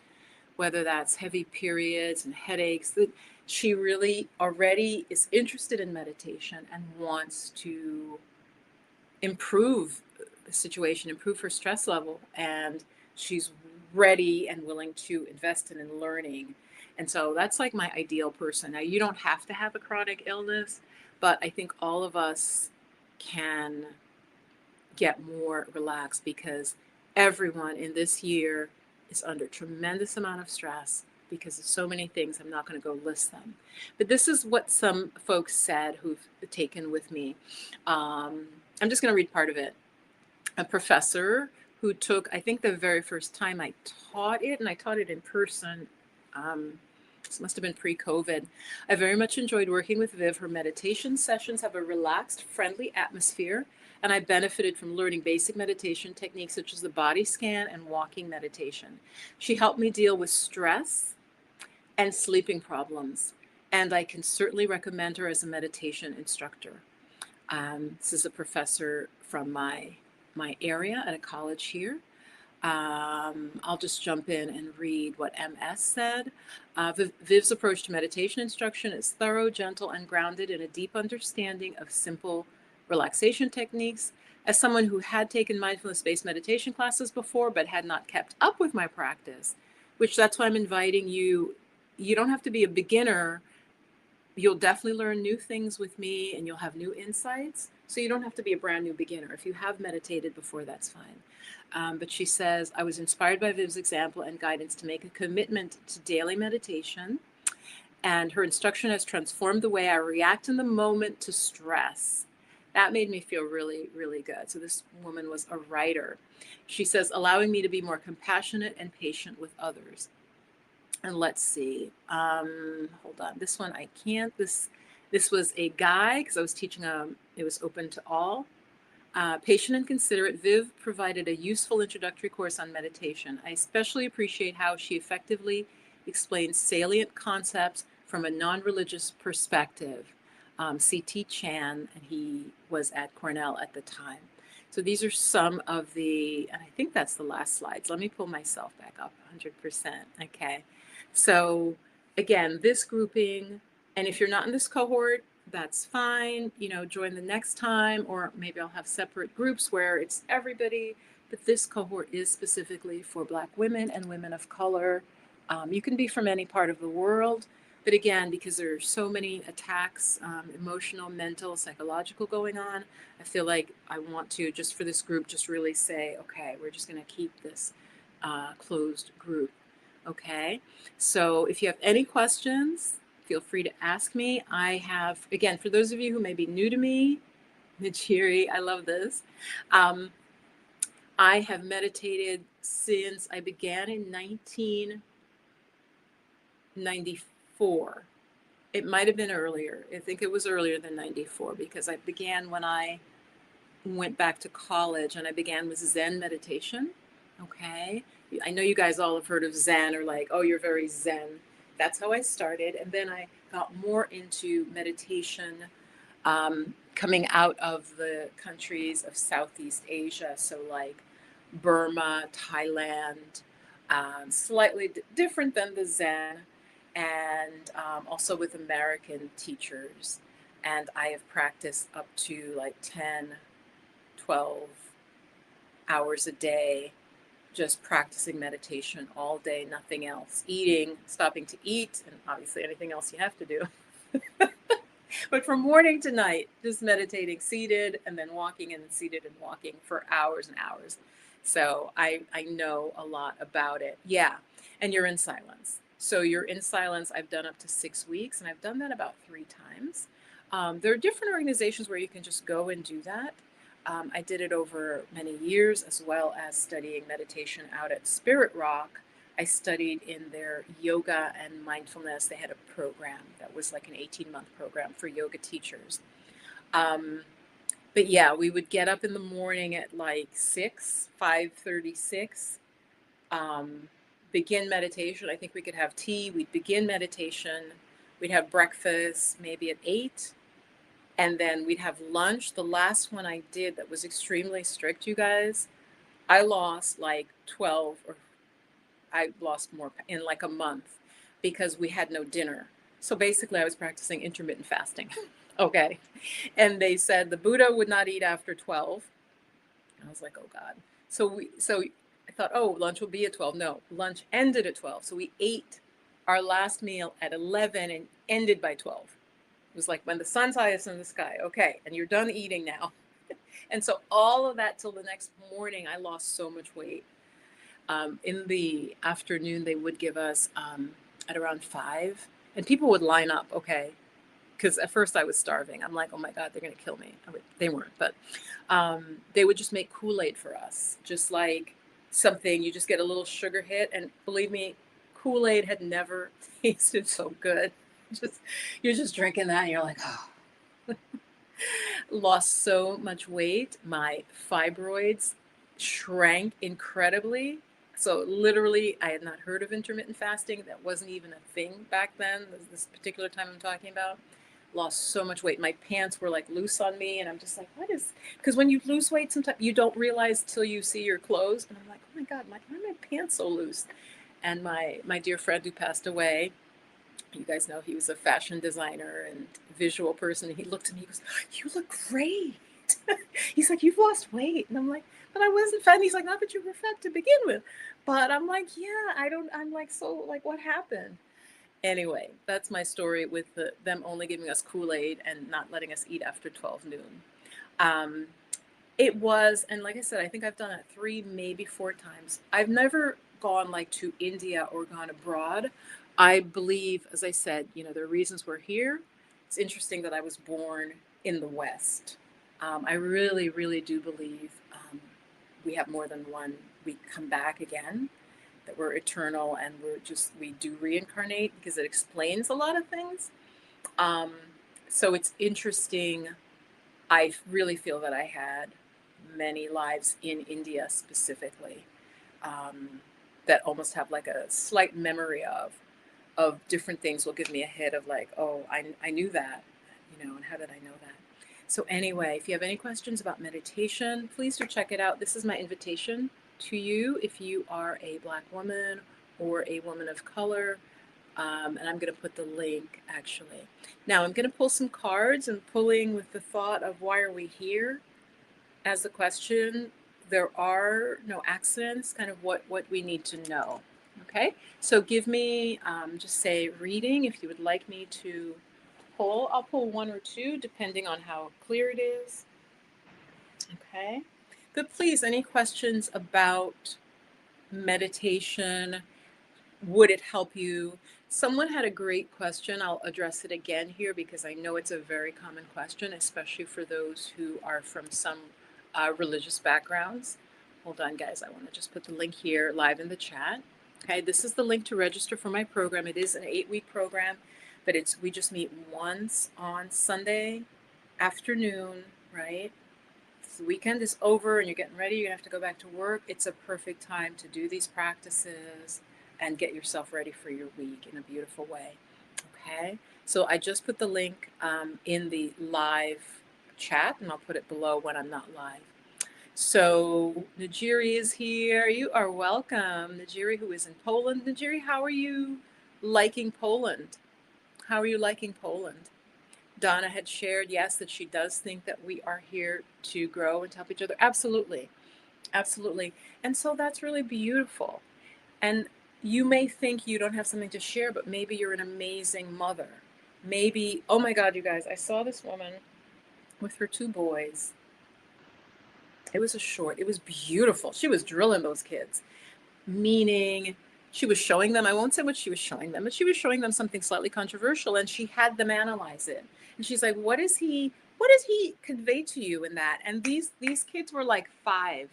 whether that's heavy periods and headaches, that she really already is interested in meditation and wants to improve the situation, improve her stress level. And she's ready and willing to invest in learning. And so that's like my ideal person. Now, you don't have to have a chronic illness, but I think all of us can get more relaxed because everyone in this year is under tremendous amount of stress because of so many things. I'm not going to go list them. But this is what some folks said who've taken with me. I'm just going to read part of it. A professor who took, I think the very first time I taught it, and I taught it in person. This must have been pre-COVID. I very much enjoyed working with Viv. Her meditation sessions have a relaxed, friendly atmosphere, and I benefited from learning basic meditation techniques such as the body scan and walking meditation. She helped me deal with stress and sleeping problems, and I can certainly recommend her as a meditation instructor. This is a professor from my area at a college here. I'll just jump in and read what MS said. Viv's approach to meditation instruction is thorough, gentle, and grounded in a deep understanding of simple relaxation techniques. As someone who had taken mindfulness-based meditation classes before, but had not kept up with my practice, which that's why I'm inviting you. You don't have to be a beginner. You'll definitely learn new things with me and you'll have new insights. So you don't have to be a brand new beginner. If you have meditated before, that's fine. But she says, I was inspired by Viv's example and guidance to make a commitment to daily meditation. And her instruction has transformed the way I react in the moment to stress. That made me feel really, really good. So this woman was a writer. She says, allowing me to be more compassionate and patient with others. And let's see, hold on, this one I can't, this was a guy, because I was teaching, it was open to all. Patient and considerate, Viv provided a useful introductory course on meditation. I especially appreciate how she effectively explains salient concepts from a non-religious perspective. C.T. Chan, and he was at Cornell at the time. So these are some of the, and I think that's the last slides. Let me pull myself back up 100%. Okay. So again, this grouping, and if you're not in this cohort, that's fine. You know, join the next time, or maybe I'll have separate groups where it's everybody. But this cohort is specifically for Black women and women of color. You can be from any part of the world. But again, because there are so many attacks, emotional, mental, psychological going on, I feel like I want to, just for this group, just really say, okay, we're just going to keep this closed group. Okay, so if you have any questions, feel free to ask me. I have, again, for those of you who may be new to me, Najiri, I love this. I have meditated since I began in 1994. It might have been earlier. I think it was earlier than 94 because I began when I went back to college, and I began with Zen meditation. Okay. I know you guys all have heard of Zen, or like, oh, you're very Zen. That's how I started. And then I got more into meditation coming out of the countries of Southeast Asia. So like Burma, Thailand, slightly different than the Zen, and also with American teachers. And I have practiced up to like 10, 12 hours a day, just practicing meditation all day, nothing else. Eating, stopping to eat, and obviously anything else you have to do. But from morning to night, just meditating seated and then walking, and seated and walking for hours and hours. So I know a lot about it. Yeah. And you're in silence. So you're in silence. I've done up to 6 weeks, and I've done that about 3 times. There are different organizations where you can just go and do that. I did it over many years, as well as studying meditation out at Spirit Rock. I studied in their yoga and mindfulness. They had a program that was like an 18-month program for yoga teachers. But yeah, we would get up in the morning at like 5:36, begin meditation. I think we could have tea. We'd begin meditation. We'd have breakfast maybe at 8. And then we'd have lunch. The last one I did that was extremely strict, you guys, I lost like 12, or I lost more in like a month because we had no dinner. So basically I was practicing intermittent fasting. Okay. And they said the Buddha would not eat after 12. I was like, oh God. So I thought, oh, lunch will be at 12. No, lunch ended at 12. So we ate our last meal at 11 and ended by 12. It was like when the sun's highest in the sky. Okay, and you're done eating now. And so all of that till the next morning, I lost so much weight. In the afternoon, they would give us at around 5, and people would line up. Okay, because at first I was starving. I'm like, oh my God, they're going to kill me. I mean, they weren't, but they would just make Kool-Aid for us, just like something you just get a little sugar hit. And believe me, Kool-Aid had never tasted so good. Just you're just drinking that, and you're like, oh. Lost so much weight. My fibroids shrank incredibly. So literally, I had not heard of intermittent fasting. That wasn't even a thing back then. This particular time I'm talking about, lost so much weight. My pants were like loose on me, and I'm just like, what is? Because when you lose weight, sometimes you don't realize till you see your clothes, and I'm like, oh my God, why are my pants so loose? And my dear friend who passed away, you guys know he was a fashion designer and visual person. He looked at me, he goes, you look great. He's like, you've lost weight. And I'm like, but I wasn't fat. And he's like, not that you were fat to begin with. But I'm like, yeah, I'm like, so like, what happened? Anyway, that's my story with them only giving us Kool-Aid and not letting us eat after 12 noon. Um, it was, and like I said, I think I've done it 3, maybe 4 times. I've never gone like to India or gone abroad. I believe, as I said, there are reasons we're here. It's interesting that I was born in the West. I really, really do believe we have more than one. We come back again, that we're eternal, and we do reincarnate because it explains a lot of things. Um, so it's interesting. I really feel that I had many lives in India specifically, um, that almost have like a slight memory of different things will give me a hit of like, oh, I knew that, and how did I know that? So anyway, if you have any questions about meditation, please do check it out. This is my invitation to you if you are a Black woman or a woman of color. And I'm going to put the link actually. Now I'm going to pull some cards and pulling with the thought of why are we here as the question. There are no accidents, kind of what we need to know. Okay, so give me just say reading if you would like me to pull. I'll pull 1 or 2 depending on how clear it is. Okay, but please, any questions about meditation? Would it help you? Someone had a great question. I'll address it again here because I know it's a very common question, especially for those who are from some religious backgrounds. Hold on, guys. I want to just put the link here live in the chat. Okay, this is the link to register for my program. It is an 8-week program, but we just meet once on Sunday afternoon, right? If the weekend is over and you're getting ready, you're gonna have to go back to work. It's a perfect time to do these practices and get yourself ready for your week in a beautiful way. Okay, so I just put the link in the live chat, and I'll put it below when I'm not live. So Najiri is here. You are welcome. Najiri, who is in Poland. Najiri, how are you liking Poland? How are you liking Poland? Donna had shared, yes, that she does think that we are here to grow and to help each other. Absolutely. Absolutely. And so that's really beautiful. And you may think you don't have something to share, but maybe you're an amazing mother. Maybe, oh my God, you guys, I saw this woman with her 2 boys. It was it was beautiful. She was drilling those kids, meaning she was showing them, I won't say what she was showing them, but she was showing them something slightly controversial, and she had them analyze it. And she's like, what does he convey to you in that? And these kids were like 5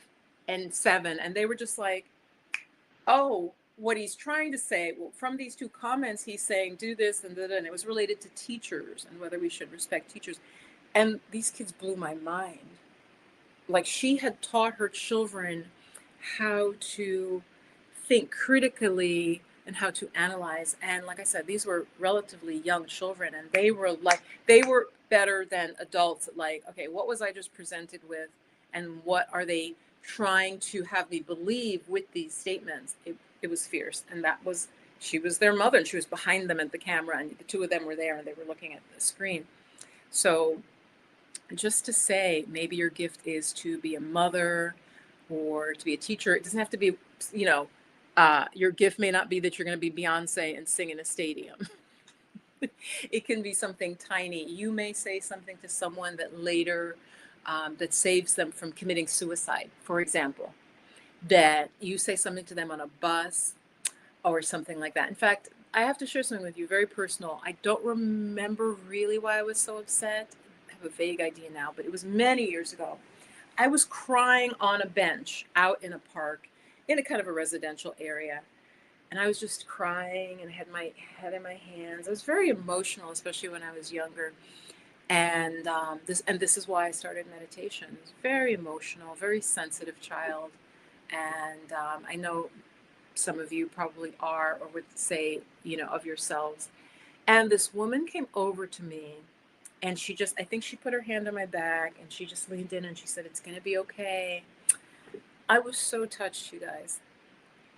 and 7, and they were just like, oh, what he's trying to say, well, from these 2 comments, he's saying do this and that, and it was related to teachers and whether we should respect teachers. And these kids blew my mind. Like, she had taught her children how to think critically and how to analyze. And like I said, these were relatively young children, and they were better than adults. Like, okay, what was I just presented with, and what are they trying to have me believe with these statements? It was fierce. And she was their mother, and she was behind them at the camera, and the 2 of them were there, and they were looking at the screen. So just to say, maybe your gift is to be a mother or to be a teacher. It doesn't have to be, your gift may not be that you're going to be Beyonce and sing in a stadium. It can be something tiny. You may say something to someone that later, that saves them from committing suicide, for example, that you say something to them on a bus or something like that. In fact, I have to share something with you, very personal. I don't remember really why I was so upset. I have a vague idea now, but it was many years ago. I was crying on a bench out in a park in a kind of a residential area. And I was just crying and had my head in my hands. I was very emotional, especially when I was younger. And this is why I started meditation. I was very emotional, very sensitive child. And I know some of you probably are or would say, of yourselves. And this woman came over to me and I think she put her hand on my back and she just leaned in and she said, "It's going to be okay." I was so touched, you guys.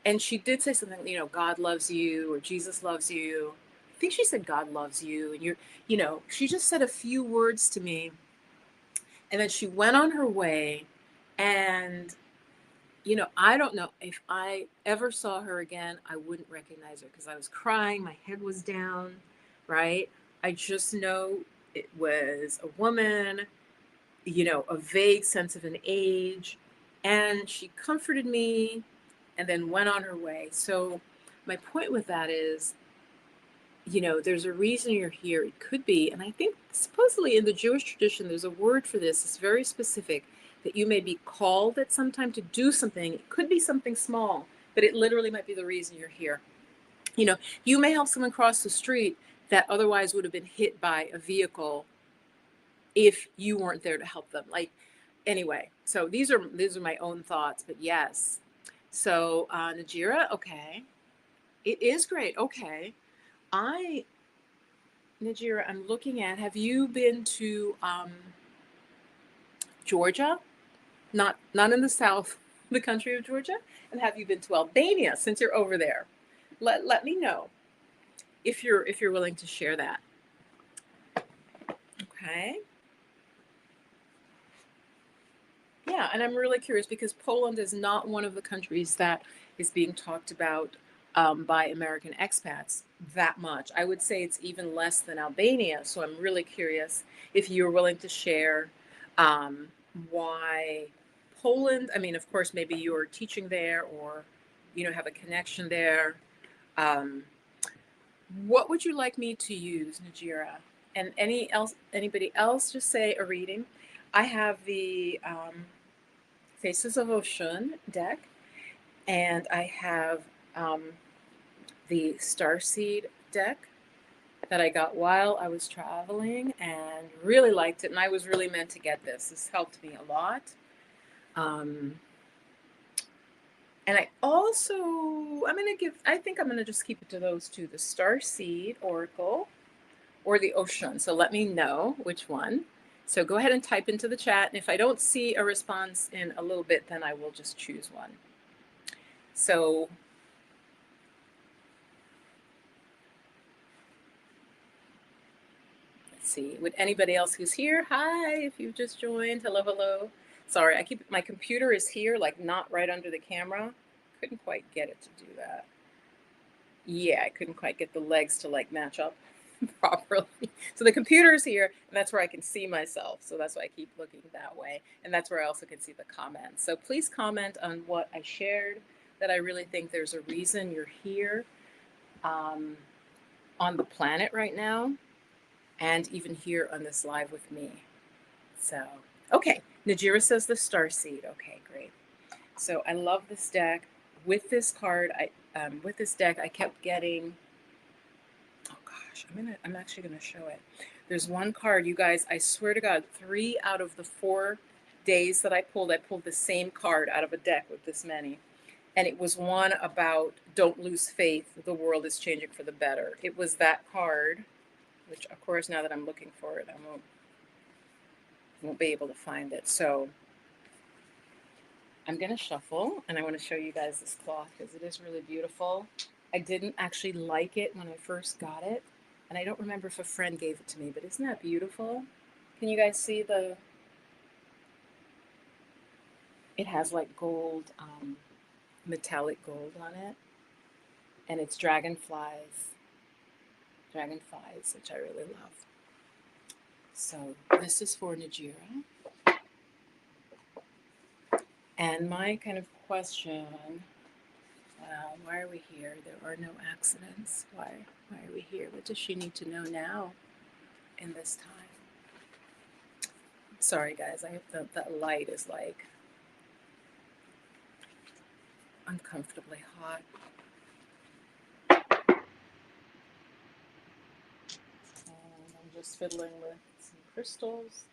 And she did say something, God loves you or Jesus loves you. I think she said God loves you. And she just said a few words to me. And then she went on her way. And, I don't know if I ever saw her again, I wouldn't recognize her because I was crying. My head was down, right? I just know it was a woman, a vague sense of an age. And she comforted me and then went on her way. So my point with that is, there's a reason you're here. It could be, and I think supposedly in the Jewish tradition, there's a word for this. It's very specific that you may be called at some time to do something. It could be something small, but it literally might be the reason you're here. You may help someone cross the street that otherwise would have been hit by a vehicle if you weren't there to help them. Anyway, so these are my own thoughts, but yes. So Najira, okay. It is great. Okay. Najira, I'm looking at, have you been to Georgia? Not in the south, the country of Georgia? And have you been to Albania since you're over there? Let me know if you're willing to share that. Okay. Yeah, and I'm really curious because Poland is not one of the countries that is being talked about by American expats that much. I would say it's even less than Albania. So I'm really curious if you're willing to share um, why Poland. I mean, of course, maybe you're teaching there or have a connection there. Um, what would you like me to use, Najira? And anybody else, just say a reading. I have the Faces of Oshun deck, and I have the Starseed deck that I got while I was traveling and really liked it. And I was really meant to get this. This helped me a lot. And I think I'm going to just keep it to those two, the Starseed Oracle or the Oshun. So let me know which one. So go ahead and type into the chat. And if I don't see a response in a little bit, then I will just choose one. So let's see. Would anybody else who's here? Hi, if you've just joined. Hello, hello. Sorry, my computer is here, like not right under the camera. Couldn't quite get it to do that. Yeah, I couldn't quite get the legs to match up properly. So the computer is here, and that's where I can see myself. So that's why I keep looking that way. And that's where I also can see the comments. So please comment on what I shared, that I really think there's a reason you're here on the planet right now, and even here on this live with me. So, okay. Najira says the Starseed. Okay, great. So I love this deck. With this card, with this deck, I kept getting. Oh gosh, I'm actually gonna show it. There's one card, you guys. I swear to God, 3 out of the 4 days that I pulled the same card out of a deck with this many, and it was one about don't lose faith. The world is changing for the better. It was that card, which of course now that I'm looking for it, I won't be able to find it. So I'm going to shuffle, and I want to show you guys this cloth because it is really beautiful. I didn't actually like it when I first got it, and I don't remember if a friend gave it to me, but isn't that beautiful? Can you guys see the... It has like gold, metallic gold on it, and it's dragonflies, which I really love. So this is for Najira. And my kind of question, why are we here? There are no accidents. Why are we here? What does she need to know now in this time? Sorry, guys. That light is like uncomfortably hot. And I'm just fiddling with some crystals.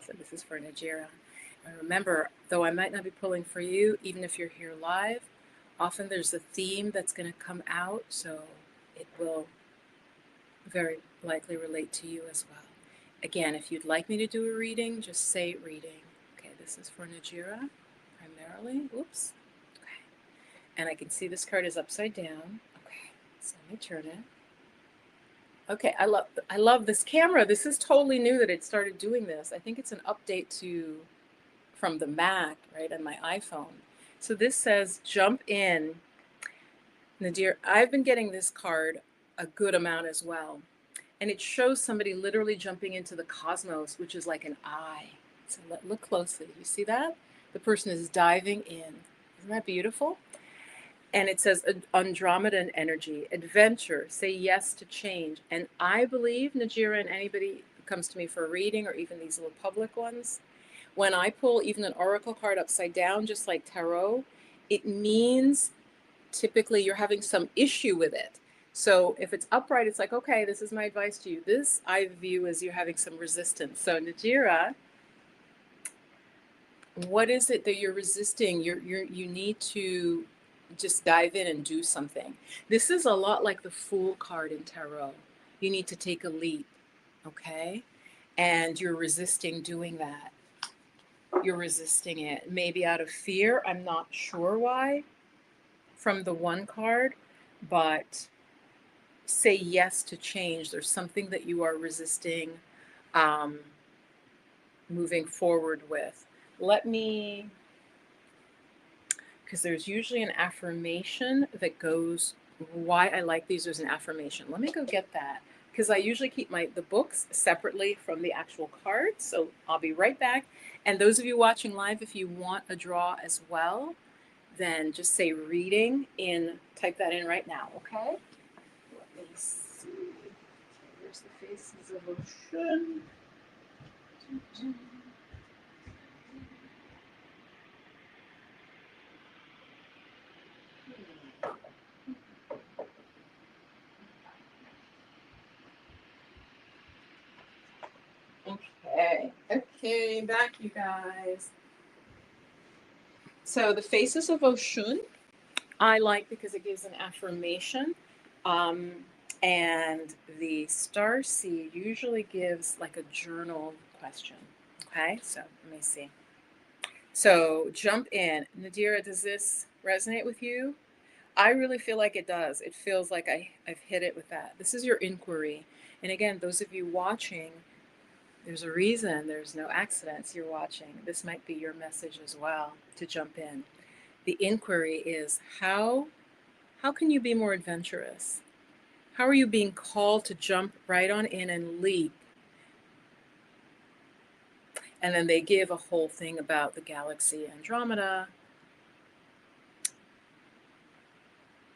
So this is for Najira. And remember, though I might not be pulling for you, even if you're here live, often there's a theme that's going to come out, so it will very likely relate to you as well. Again, if you'd like me to do a reading, just say reading. Okay, this is for Najira primarily. Oops. Okay. And I can see this card is upside down. Okay, so let me turn it. Okay, I love this camera. This is totally new that it started doing this. I think it's an update to from the Mac, right, on my iPhone. So this says jump in. Nadir, I've been getting this card a good amount as well. And it shows somebody literally jumping into the cosmos, which is like an eye. So look closely. You see that? The person is diving in. Isn't that beautiful? And it says Andromedan energy, adventure, say yes to change. And I believe, Najira, and anybody who comes to me for a reading or even these little public ones, when I pull even an oracle card upside down, just like tarot, it means typically you're having some issue with it. So if it's upright, it's like, okay, this is my advice to you. This I view as you're having some resistance. So Najira, what is it that you're resisting? You need to just dive in and do something. This is a lot like the Fool card in tarot. You need to take a leap, okay? And you're resisting doing that. You're resisting it. Maybe out of fear. I'm not sure why from the one card, but say yes to change. There's something that you are resisting um, moving forward with. Let me, because there's usually an affirmation that goes, why I like these, there's an affirmation. Let me go get that, because I usually keep the books separately from the actual cards. So I'll be right back. And those of you watching live, if you want a draw as well, then just say reading in, type that in right now, okay? Let me see. Here's the faces of ocean. Okay, back you guys. So the faces of Oshun, I like because it gives an affirmation. Um, and the star seed usually gives like a journal question. Okay, so let me see. So jump in. Nadira, does this resonate with you? I really feel like it does. It feels like I've hit it with that. This is your inquiry. And again, those of you watching, there's a reason there's no accidents you're watching. This might be your message as well to jump in. The inquiry is how can you be more adventurous? How are you being called to jump right on in and leap? And then they give a whole thing about the galaxy Andromeda.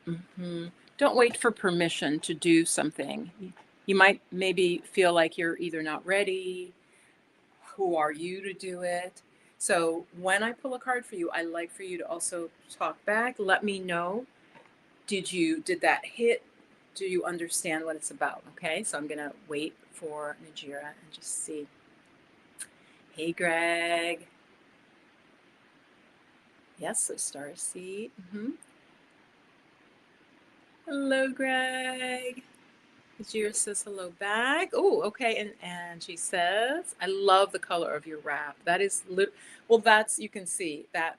Mm-hmm. Don't wait for permission to do something. You might maybe feel like you're either not ready. Who are you to do it? So when I pull a card for you, I like for you to also talk back. Let me know. Did that hit? Do you understand what it's about? Okay, so I'm gonna wait for Najira and just see. Hey, Greg. Yes, so Starseed. Hello, Greg. Najira says hello back. Oh, okay, and she says, I love the color of your wrap. That is well. That's you can see that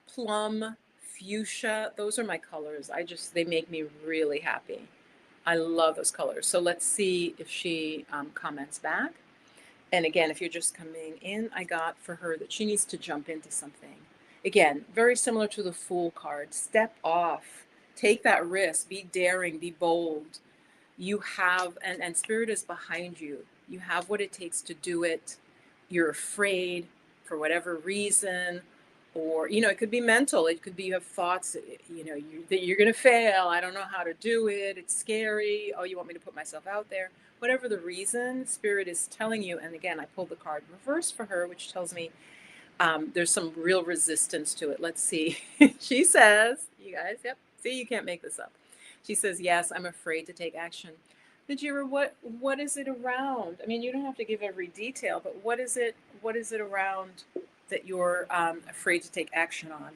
plum, fuchsia. Those are my colors. They make me really happy. I love those colors. So let's see if she comments back. And again, if you're just coming in, I got for her that she needs to jump into something. Again, very similar to the Fool card. Step off, take that risk, be daring, be bold. You have, and Spirit is behind you. You have what it takes to do it. You're afraid for whatever reason, or, it could be mental. It could be you have thoughts, that you're going to fail. I don't know how to do it. It's scary. Oh, you want me to put myself out there? Whatever the reason, Spirit is telling you. And again, I pulled the card reverse for her, which tells me there's some real resistance to it. Let's see. She says, you guys, yep, see, you can't make this up. She says, yes, I'm afraid to take action. Najira, what is it around? I mean, you don't have to give every detail, but what is it around that you're afraid to take action on?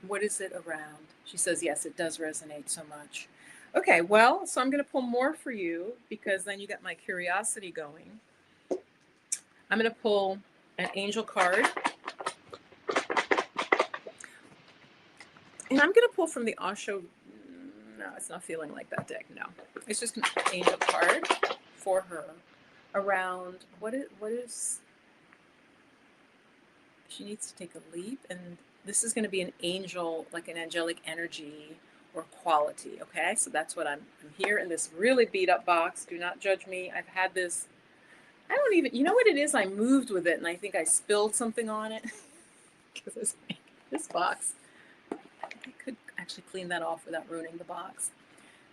What is it around? She says, yes, it does resonate so much. Okay, well, so I'm going to pull more for you because then you get my curiosity going. I'm going to pull an angel card. And I'm going to pull from the Osho. No, it's not feeling like that deck. No, it's just an angel card for her around what is she needs to take a leap. And this is going to be an angel, like an angelic energy or quality. Okay, so that's what I'm here in this really beat up box. Do not judge me. I've had this. I don't even, you know what it is? I moved with it and I think I spilled something on it because it's like this box. I could actually clean that off without ruining the box.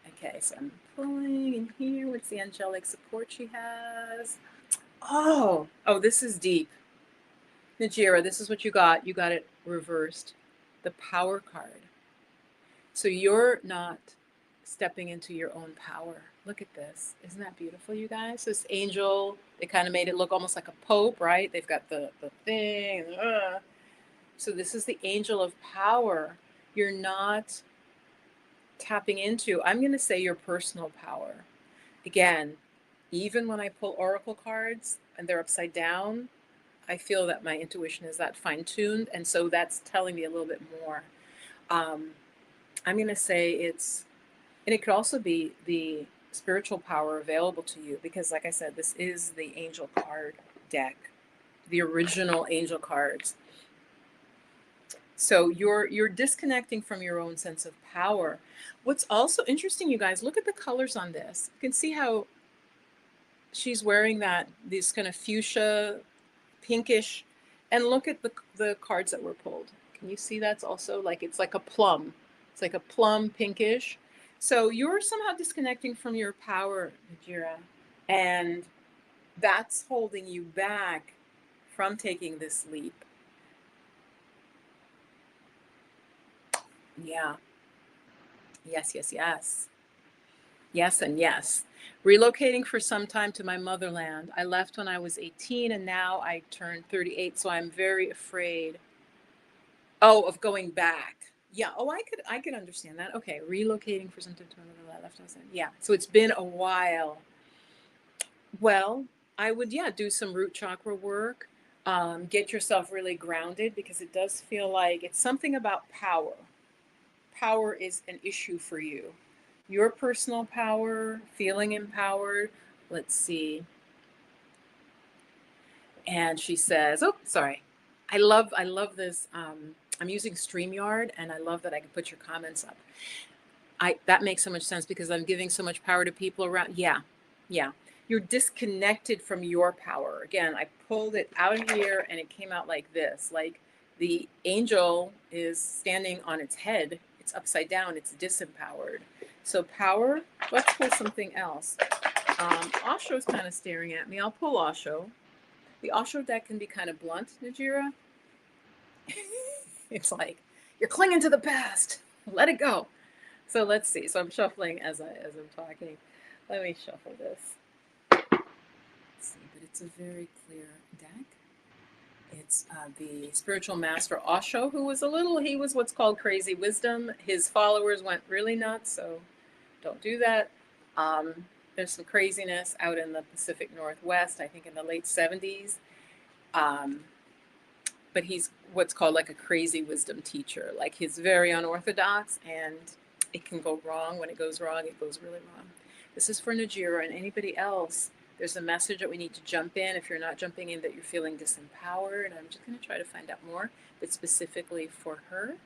Okay, so I'm pulling in here. What's the angelic support she has? Oh, this is deep. Najira, this is what you got. You got it reversed. The power card. So you're not stepping into your own power. Look at this. Isn't that beautiful, you guys? This angel, they kind of made it look almost like a pope, right? They've got the thing. So this is the angel of power. You're not tapping into, I'm going to say, your personal power. Again, even when I pull oracle cards and they're upside down, I feel that my intuition is that fine-tuned, and so that's telling me a little bit more. I'm going to say it's, and it could also be the spiritual power available to you, because like I said, this is the angel card deck, the original angel cards. So you're disconnecting from your own sense of power. What's also interesting, you guys, look at the colors on this. You can see how she's wearing these kind of fuchsia, pinkish, and look at the cards that were pulled. Can you see that's also like, it's like a plum. It's like a plum pinkish. So you're somehow disconnecting from your power, Najira, and that's holding you back from taking this leap. Yeah. Yes, yes, yes. Yes, and yes. Relocating for some time to my motherland. I left when I was 18 and now I turned 38, so I'm very afraid. Oh, of going back. Yeah. Oh, I could understand that. Okay, relocating for some time to my motherland. I left when I was 18. Yeah. So it's been a while. Well, I would, yeah, do some root chakra work. Get yourself really grounded, because it does feel like it's something about power. Power is an issue for you. Your personal power, feeling empowered. Let's see. And she says, oh, sorry. I love this. I'm using StreamYard, and I love that I can put your comments up. That makes so much sense because I'm giving so much power to people around. Yeah. Yeah. You're disconnected from your power. Again, I pulled it out of here and it came out like this. Like the angel is standing on its head. It's upside down. It's disempowered. So power, let's pull something else. Osho's kind of staring at me. I'll pull Osho. The Osho deck can be kind of blunt, Najira. It's like, you're clinging to the past. Let it go. So let's see. So I'm shuffling as I'm talking. Let me shuffle this. Let's see, but it's a very clear deck. It's the spiritual master Osho, who was he was what's called crazy wisdom. His followers went really nuts, so don't do that. There's some craziness out in the Pacific Northwest, I think in the late 70s. But he's what's called like a crazy wisdom teacher. Like, he's very unorthodox, and it can go wrong. When it goes wrong, it goes really wrong. This is for Najira and anybody else. There's a message that we need to jump in. If you're not jumping in, that you're feeling disempowered. I'm just going to try to find out more, but specifically for her.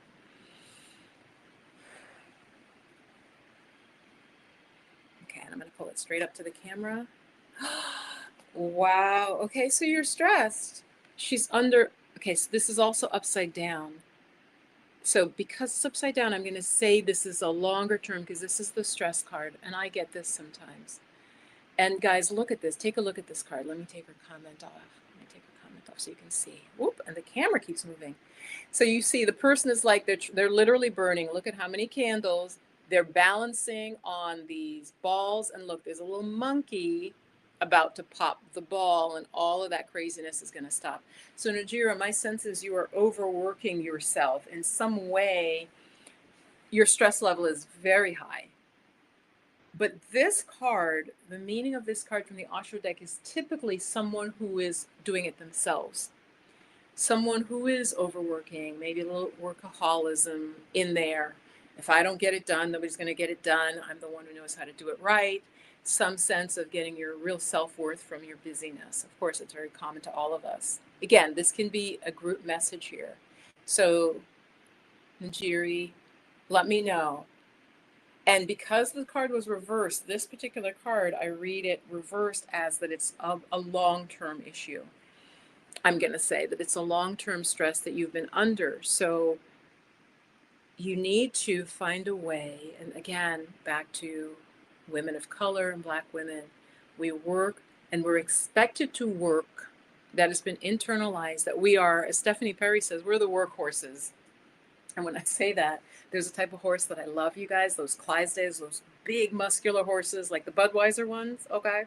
Okay, and I'm going to pull it straight up to the camera. Wow. Okay, so you're stressed. She's under. Okay, so this is also upside down. So because it's upside down, I'm going to say this is a longer term because this is the stress card, and I get this sometimes. And guys, look at this. Take a look at this card. Let me take her comment off. Let me take her comment off so you can see. Whoop, and the camera keeps moving. So you see the person is like, they're literally burning. Look at how many candles. They're balancing on these balls. And look, there's a little monkey about to pop the ball, and all of that craziness is going to stop. So Najira, my sense is you are overworking yourself in some way. Your stress level is very high. But this card, the meaning of this card from the Osho deck is typically someone who is doing it themselves. Someone who is overworking, maybe a little workaholism in there. If I don't get it done, nobody's going to get it done. I'm the one who knows how to do it right. Some sense of getting your real self-worth from your busyness. Of course, it's very common to all of us. Again, this can be a group message here. So, Najiri, let me know. And because the card was reversed, this particular card, I read it reversed as that it's a long-term issue. I'm going to say that it's a long-term stress that you've been under. So you need to find a way, and again, back to women of color and Black women, we work and we're expected to work. That has been internalized, that we are, as Stephanie Perry says, we're the workhorses. And when I say that, there's a type of horse that I love, you guys, those Clydesdales, those big muscular horses, like the Budweiser ones, okay?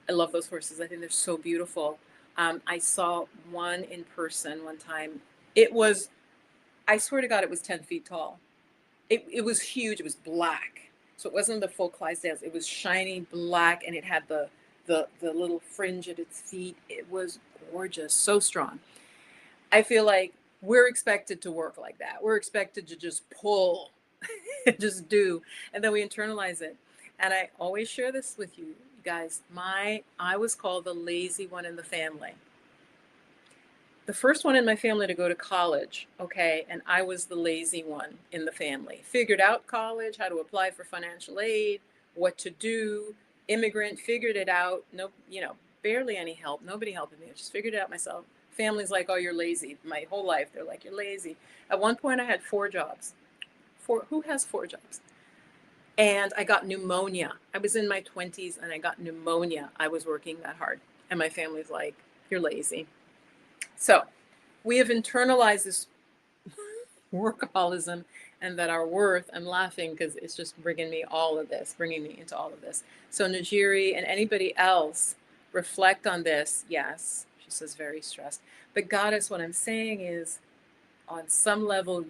I love those horses. I think they're so beautiful. I saw one in person one time. It was, I swear to God, it was 10 feet tall. It was huge. It was black. So it wasn't the full Clydesdales. It was shiny black, and it had the little fringe at its feet. It was gorgeous, so strong. I feel like we're expected to work like that. We're expected to just pull, just do, and then we internalize it. And I always share this with you guys. I was called the lazy one in the family. The first one in my family to go to college, okay, and I was the lazy one in the family. Figured out college, how to apply for financial aid, what to do, immigrant, figured it out. No, barely any help. Nobody helping me. I just figured it out myself. Family's like, oh, you're lazy. My whole life, they're like, you're lazy. At one point, I had 4 jobs. Who has 4 jobs? And I got pneumonia. I was in my 20s and I got pneumonia. I was working that hard. And my family's like, you're lazy. So we have internalized this workaholism, and that our worth, I'm laughing because it's just bringing me into all of this. So Najiri and anybody else, reflect on this. Yes, she says very stressed. But Goddess, what I'm saying is, on some level,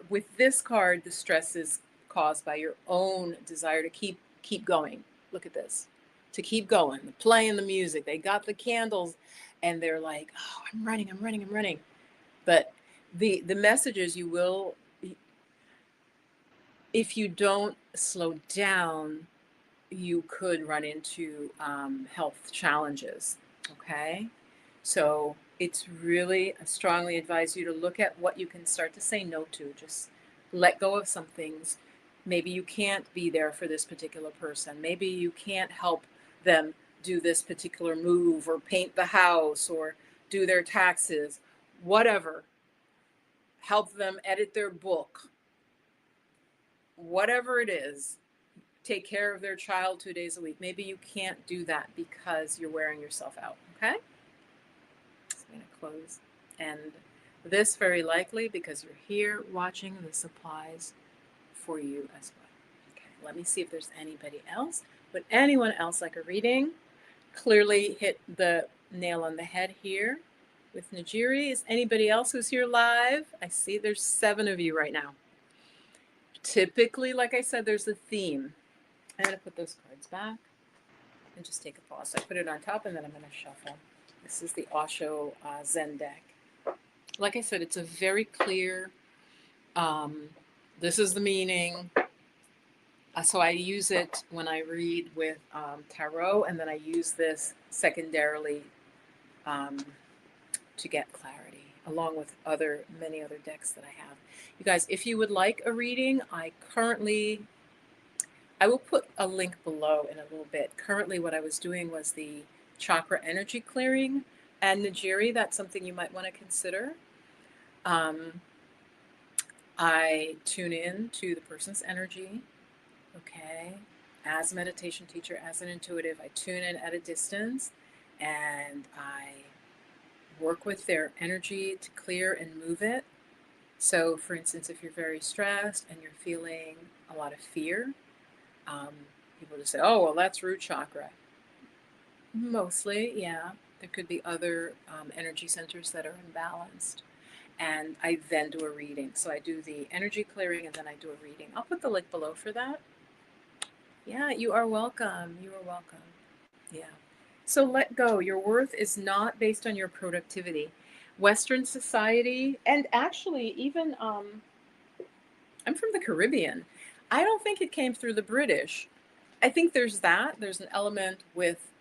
with this card, the stress is caused by your own desire to keep going. Look at this. To keep going, playing the music. They got the candles and they're like, oh, I'm running. But the message is, you will, if you don't slow down, you could run into health challenges. Okay. So it's really, I strongly advise you to look at what you can start to say no to. Just let go of some things. Maybe you can't be there for this particular person. Maybe you can't help them do this particular move, or paint the house, or do their taxes, whatever. Help them edit their book. Whatever it is, take care of their child 2 days a week. Maybe you can't do that because you're wearing yourself out, okay? I'm going to close. And this very likely because you're here watching, this applies for you as well. Okay, let me see if there's anybody else. Would anyone else like a reading? Clearly hit the nail on the head here with Najiri. Is anybody else who's here live? I see there's 7 of you right now. Typically, like I said, there's a theme. I'm going to put those cards back and just take a pause. So I put it on top and then I'm going to shuffle. This is the Osho Zen deck. Like I said, it's a very clear, this is the meaning. So I use it when I read with tarot, and then I use this secondarily um, to get clarity, along with many other decks that I have. You guys, if you would like a reading, I will put a link below in a little bit. Currently, what I was doing was the chakra energy clearing and Nigiri. That's something you might want to consider. Um, I tune in to the person's energy, okay? As a meditation teacher, as an intuitive, I tune in at a distance and I work with their energy to clear and move it. So, for instance, if you're very stressed and you're feeling a lot of fear, um, people just say, oh, well, that's root chakra. Mostly, yeah. There could be other energy centers that are imbalanced. And I then do a reading. So I do the energy clearing and then I do a reading. I'll put the link below for that. Yeah, you are welcome. You are welcome. Yeah. So let go. Your worth is not based on your productivity. Western society, and actually, even I'm from the Caribbean. I don't think it came through the British. I think there's that. There's an element with,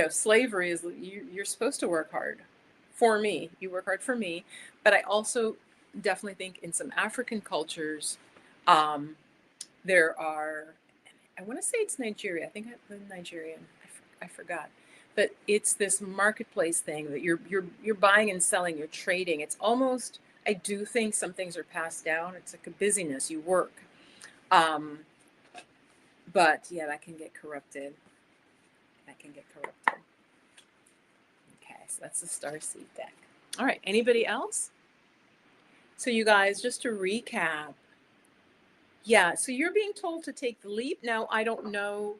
slavery is you're supposed to work hard. For me, you work hard for me. But I also definitely think in some African cultures, um, there are, I want to say it's Nigeria. I think I'm Nigerian. I forgot. But it's this marketplace thing that you're buying and selling, you're trading. It's almost, I do think some things are passed down. It's like a busyness. You work. Um, but yeah, that can get corrupted. That can get corrupted. Okay, so that's the Starseed deck. All right, anybody else? So you guys, just to recap, yeah, so you're being told to take the leap. Now, I don't know,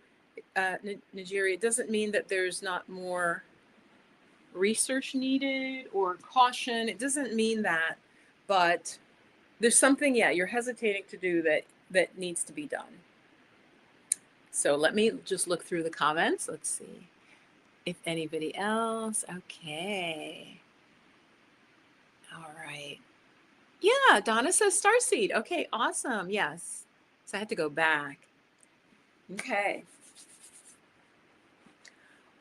Nigeria, it doesn't mean that there's not more research needed or caution. It doesn't mean that, but there's something, yeah, you're hesitating to do that needs to be done. So let me just look through the comments. Let's see if anybody else. Okay. All right. Yeah, Donna says Starseed. Okay, awesome. Yes. So I had to go back. Okay.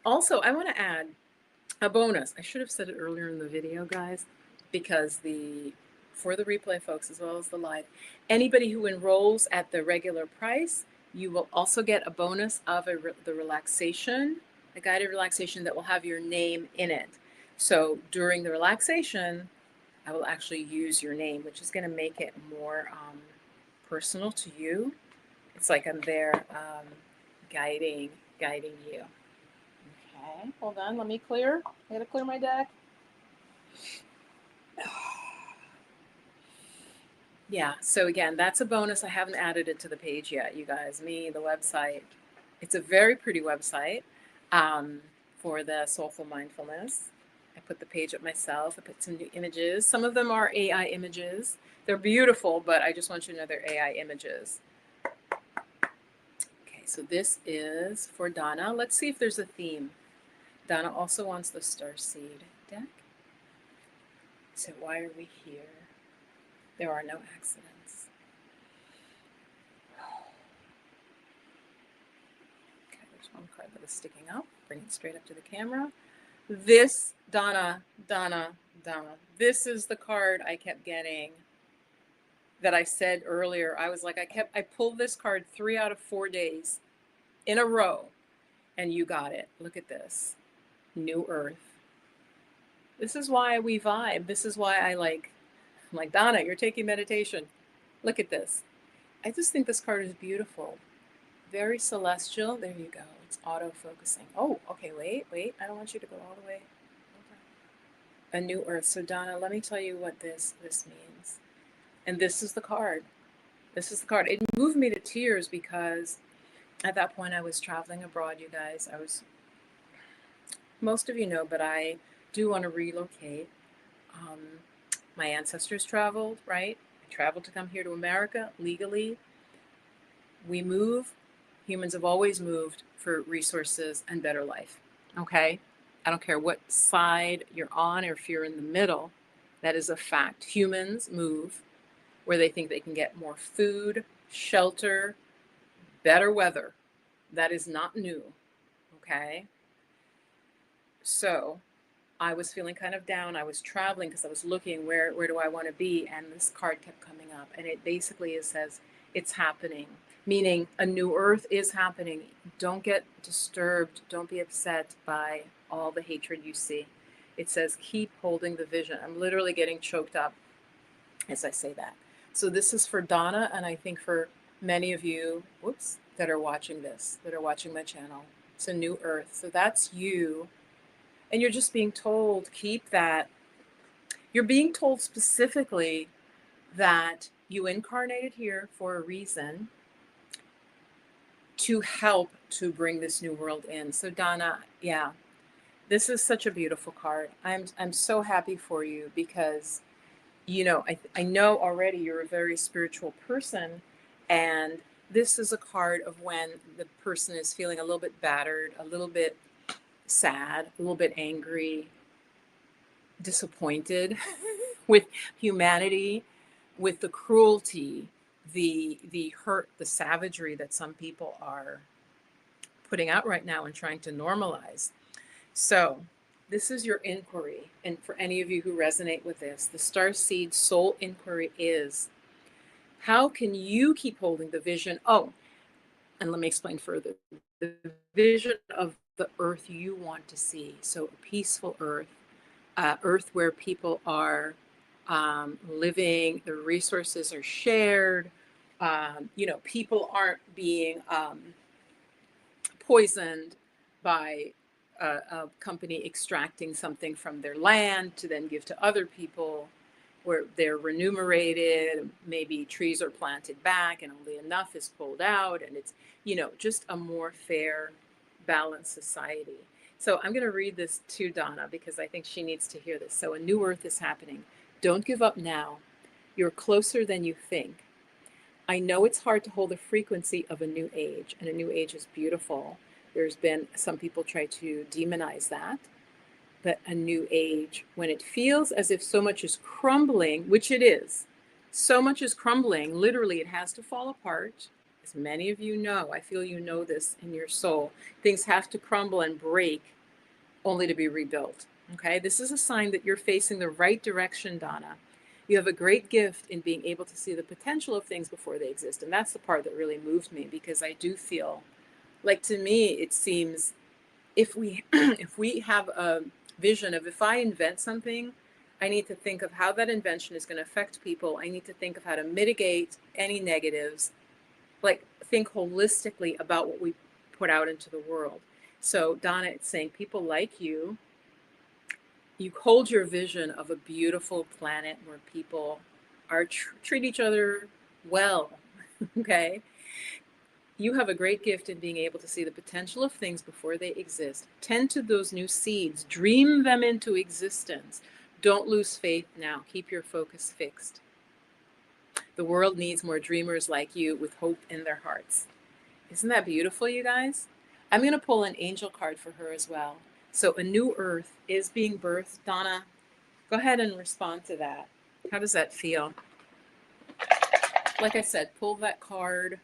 Also, I want to add a bonus. I should have said it earlier in the video, guys, because for the replay folks as well as the live, anybody who enrolls at the regular price, you will also get a bonus of the relaxation, a guided relaxation that will have your name in it. So during the relaxation, I will actually use your name, which is going to make it more personal to you. It's like I'm there guiding you. Okay, hold on. Let me clear. I gotta clear my deck. Yeah, so again, that's a bonus. I haven't added it to the page yet, you guys. The website. It's a very pretty website for the Soulful Mindfulness. I put the page up myself. I put some new images. Some of them are AI images. They're beautiful, but I just want you to know they're AI images. Okay, so this is for Donna. Let's see if there's a theme. Donna also wants the Starseed deck. So why are we here? There are no accidents. Okay, there's one card that was sticking up. Bring it straight up to the camera. This, Donna, this is the card I kept getting that I said earlier. I was like, I pulled this card 3 out of 4 days in a row, and you got it. Look at this. New Earth. This is why we vibe. This is why I'm like, Donna, you're taking meditation. Look at this. I just think this card is beautiful. Very celestial. There you go. It's auto-focusing. Oh, okay, wait. I don't want you to go all the way. Okay. A new earth. So Donna, let me tell you what this means. And this is the card. This is the card. It moved me to tears because at that point I was traveling abroad, you guys. Most of you know, but I do want to relocate. My ancestors traveled, right? I traveled to come here to America legally. We move. Humans have always moved for resources and better life. Okay? I don't care what side you're on or if you're in the middle. That is a fact. Humans move where they think they can get more food, shelter, better weather. That is not new. Okay. So I was feeling kind of down. I was traveling because I was looking where do I want to be, and this card kept coming up, and it basically says it's happening, meaning a new earth is happening. Don't get disturbed. Don't be upset by all the hatred you see. It says keep holding the vision. I'm literally getting choked up as I say that. So this is for Donna, and I think for many of you, whoops, that are watching this, that are watching my channel. It's a new earth. So that's you. And you're just being told, keep that. You're being told specifically that you incarnated here for a reason to help to bring this new world in. So Donna, yeah, this is such a beautiful card. I'm so happy for you because I know already you're a very spiritual person, and this is a card of when the person is feeling a little bit battered, a little bit sad, a little bit angry, disappointed with humanity, with the cruelty, the hurt, the savagery that some people are putting out right now and trying to normalize. So, this is your inquiry. And for any of you who resonate with this, the Starseed Soul Inquiry is how can you keep holding the vision? Oh, and let me explain further. The vision of the earth you want to see. So, a peaceful earth, earth where people are living, the resources are shared. People aren't being poisoned by a company extracting something from their land to then give to other people, where they're remunerated. Maybe trees are planted back and only enough is pulled out, and it's just a more fair, balanced society. So I'm going to read this to Donna because I think she needs to hear this. So a new earth is happening. Don't give up now. You're closer than you think. I know it's hard to hold the frequency of a new age, and a new age is beautiful. There's been some people try to demonize that, but a new age, when it feels as if so much is crumbling, which it is, so much is crumbling, literally it has to fall apart. As many of you know, I feel you know this in your soul, things have to crumble and break only to be rebuilt. Okay, this is a sign that you're facing the right direction, Donna. You have a great gift in being able to see the potential of things before they exist. And that's the part that really moved me, because I do feel like, to me, it seems if we if we have a vision of, if I invent something, I need to think of how that invention is going to affect people. I need to think of how to mitigate any negatives, like think holistically about what we put out into the world. So Donna, it's saying people like you hold your vision of a beautiful planet where people are treat each other well. Okay, you have a great gift in being able to see the potential of things before they exist. Tend to those new seeds, dream them into existence. Don't lose faith now. Keep your focus fixed. The world needs more dreamers like you with hope in their hearts. Isn't that beautiful, you guys? I'm going to pull an angel card for her as well. So a new earth is being birthed. Donna, go ahead and respond to that. How does that feel? Like I said, pull that card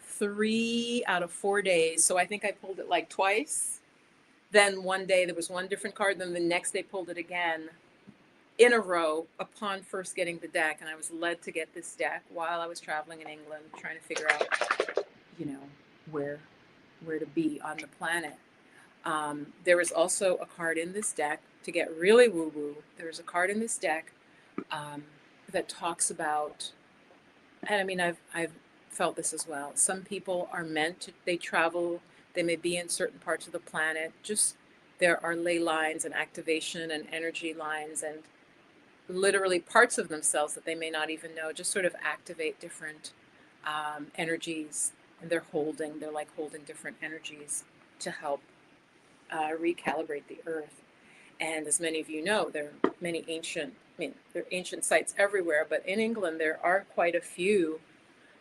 3 out of 4 days. So I think I pulled it like twice. Then one day there was one different card. Then the next day pulled it again in a row upon first getting the deck. And I was led to get this deck while I was traveling in England, trying to figure out, where to be on the planet. There was also a card in this deck, to get really woo-woo. There's a card in this deck that talks about, and I mean, I've felt this as well. Some people are meant to, they travel, they may be in certain parts of the planet. Just there are ley lines and activation and energy lines and literally parts of themselves that they may not even know, just sort of activate different energies, and they're like holding different energies to help recalibrate the earth. And as many of you know, there are many there are ancient sites everywhere, but in England there are quite a few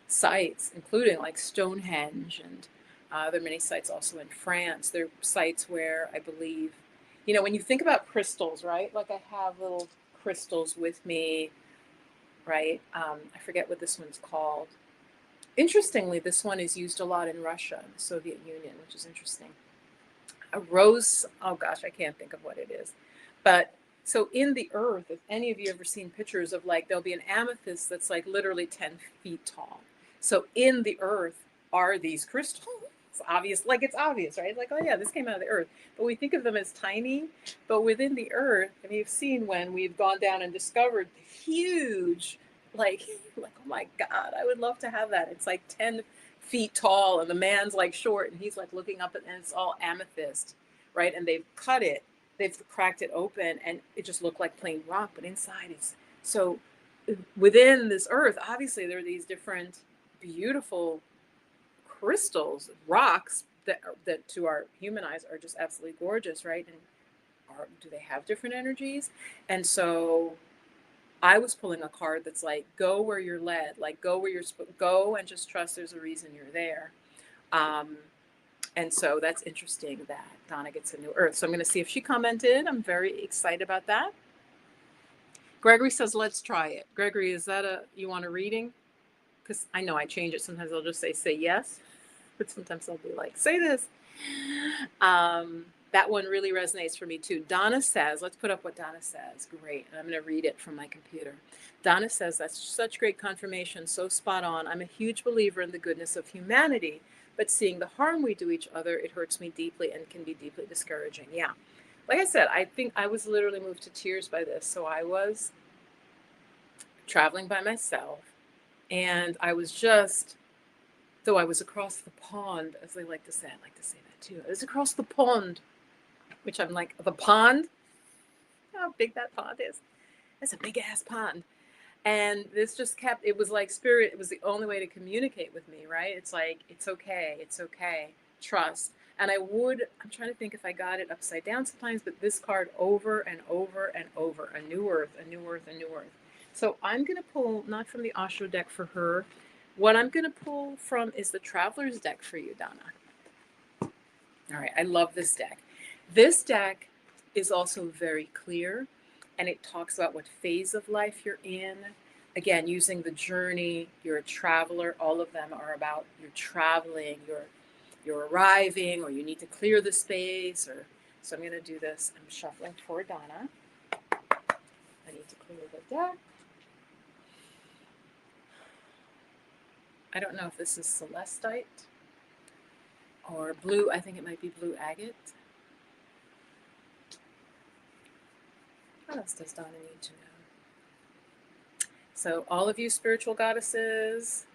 sites, including like Stonehenge, and there are many sites also in France. There are sites where I believe, when you think about crystals, right? Like I have little crystals with me, right? I forget what this one's called. Interestingly, this one is used a lot in Russia, the Soviet Union, which is interesting. A rose, oh gosh, I can't think of what it is. But so in the earth, if any of you ever seen pictures of like, there'll be an amethyst that's like literally 10 feet tall. So in the earth are these crystals. It's obvious, like it's obvious, right? Like, oh yeah, this came out of the earth. But we think of them as tiny, but within the earth, and you've seen when we've gone down and discovered huge, like, like, oh my God, I would love to have that. It's like 10 feet tall and the man's like short and he's like looking up and it's all amethyst, right? And they've cut it, they've cracked it open and it just looked like plain rock, but inside it's so within this earth, obviously there are these different beautiful crystals, rocks that to our human eyes are just absolutely gorgeous, right? And do they have different energies? And so I was pulling a card that's like, go where you're led, like go where go and just trust there's a reason you're there. Um, and so that's interesting that Donna gets a new earth. So I'm going to see if she commented. I'm very excited about that. Gregory says, let's try it. Gregory, is that you want a reading? Because I know I change it. Sometimes I'll just say yes, but sometimes I'll be like, say this. That one really resonates for me too. Donna says, let's put up what Donna says. Great. And I'm going to read it from my computer. Donna says, that's such great confirmation. So spot on. I'm a huge believer in the goodness of humanity, but seeing the harm we do each other, it hurts me deeply and can be deeply discouraging. Yeah. Like I said, I think I was literally moved to tears by this. So I was traveling by myself and I was just, though I was across the pond, as they like to say, I like to say that too. I was across the pond, which I'm like, the pond? How big that pond is. That's a big ass pond. And this just kept, it was like spirit, it was the only way to communicate with me, right? It's like, it's okay, trust. And I'm trying to think if I got it upside down sometimes, but this card over and over and over, a new earth, a new earth, a new earth. So I'm going to pull, not from the Osho deck for her, what I'm going to pull from is the Traveler's deck for you, Donna. All right, I love this deck. This deck is also very clear, and it talks about what phase of life you're in. Again, using the journey, you're a traveler. All of them are about you're traveling, you're arriving, or you need to clear the space. Or so I'm going to do this. I'm shuffling for Donna. I need to clear the deck. I don't know if this is celestite or blue. I think it might be blue agate. What else does Donna need to know? So all of you spiritual goddesses,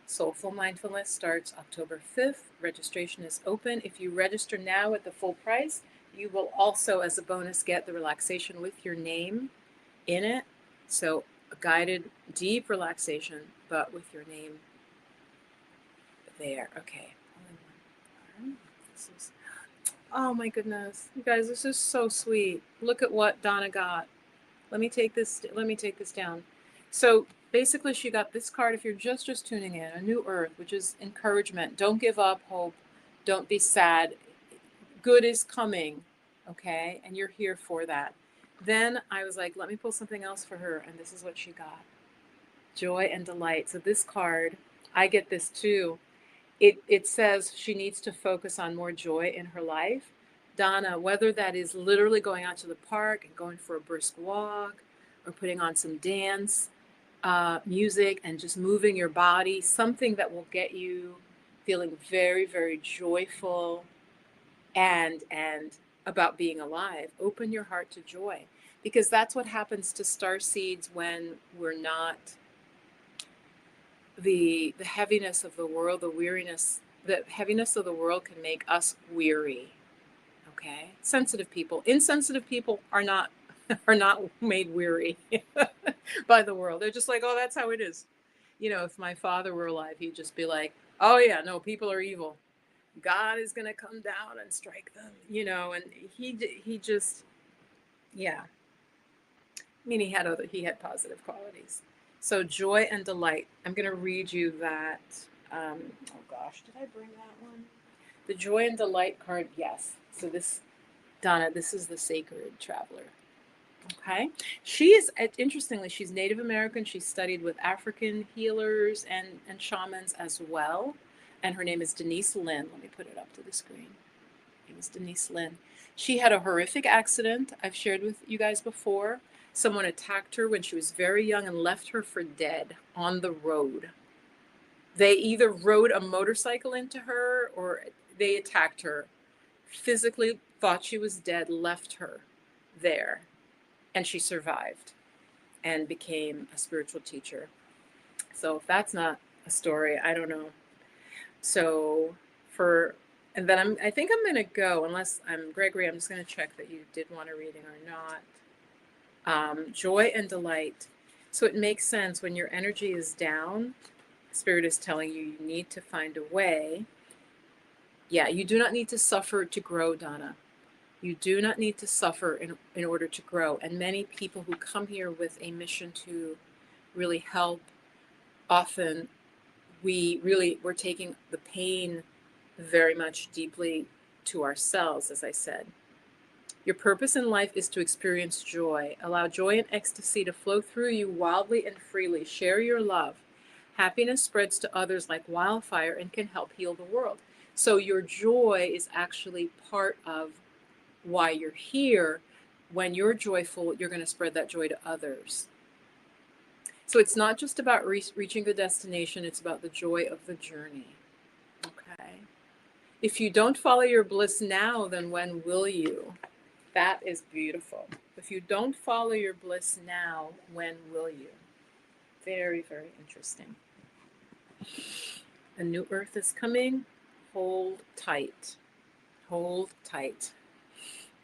Soul-full Mindfulness starts October 5th. Registration is open. If you register now at the full price, you will also, as a bonus, get the relaxation with your name in it. So a guided, deep relaxation, but with your name there. Okay. This is, oh my goodness. You guys, this is so sweet. Look at what Donna got. Let me take this down. So basically she got this card if you're just tuning in, a new earth, which is encouragement. Don't give up hope. Don't be sad. Good is coming. Okay? And you're here for that. Then I was like, let me pull something else for her. And this is what she got. Joy and delight. So this card, I get this too. It says she needs to focus on more joy in her life. Donna, whether that is literally going out to the park and going for a brisk walk or putting on some dance music and just moving your body, something that will get you feeling very, very joyful and about being alive. Open your heart to joy, because that's what happens to star seeds when we're not the heaviness of the world, the weariness, the heaviness of the world can make us weary. Okay, sensitive people, insensitive people are not made weary by the world. They're just like, oh, that's how it is. You know, if my father were alive, he'd just be like, oh yeah, no, people are evil. God is gonna come down and strike them. You know, and he just, yeah. I mean, he had positive qualities. So joy and delight. I'm going to read you that. Oh gosh, did I bring that one? The joy and delight card. Yes. So this, Donna, this is the sacred traveler. Okay. She is, interestingly, she's Native American. She studied with African healers and shamans as well. And her name is Denise Lynn. Let me put it up to the screen. It was Denise Lynn. She had a horrific accident I've shared with you guys before. Someone attacked her when she was very young and left her for dead on the road. They either rode a motorcycle into her or they attacked her, physically thought she was dead, left her there, and she survived and became a spiritual teacher. So if that's not a story, I don't know. So for and then I think I'm gonna go unless I'm Gregory. I'm just gonna check that you did want a reading or not. Joy and delight. So it makes sense when your energy is down. Spirit is telling you you need to find a way. Yeah, you do not need to suffer to grow, Donna. You do not need to suffer in order to grow. And many people who come here with a mission to really help, often we're taking the pain very much deeply to ourselves, as I said. Your purpose in life is to experience joy. Allow joy and ecstasy to flow through you wildly and freely. Share your love. Happiness spreads to others like wildfire and can help heal the world. So your joy is actually part of why you're here. When you're joyful, you're going to spread that joy to others. So it's not just about reaching the destination, it's about the joy of the journey. Okay. If you don't follow your bliss now, then when will you? That is beautiful. If you don't follow your bliss now, when will you? Very, very interesting. A new earth is coming. Hold tight. Hold tight.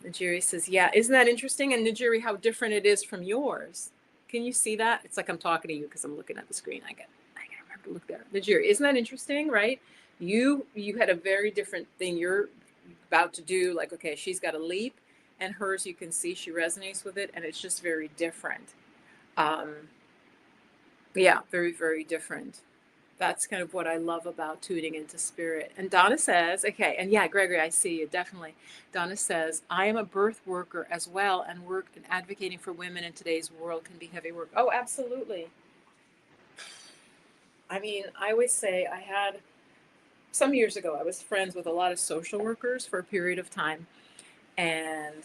Najiri says, yeah, isn't that interesting? And Najiri, how different it is from yours. Can you see that? It's like I'm talking to you because I'm looking at the screen. I gotta remember to look there. Najiri, isn't that interesting, right? You had a very different thing you're about to do. Like, okay, she's got a leap, and hers, you can see she resonates with it, and it's just very different. Yeah, very, very different. That's kind of what I love about tuning into spirit. And Donna says, okay, and yeah, Gregory, I see you, definitely. Donna says, I am a birth worker as well, and work and advocating for women in today's world can be heavy work. Oh, absolutely. I mean, I always say I had, some years ago, I was friends with a lot of social workers for a period of time. And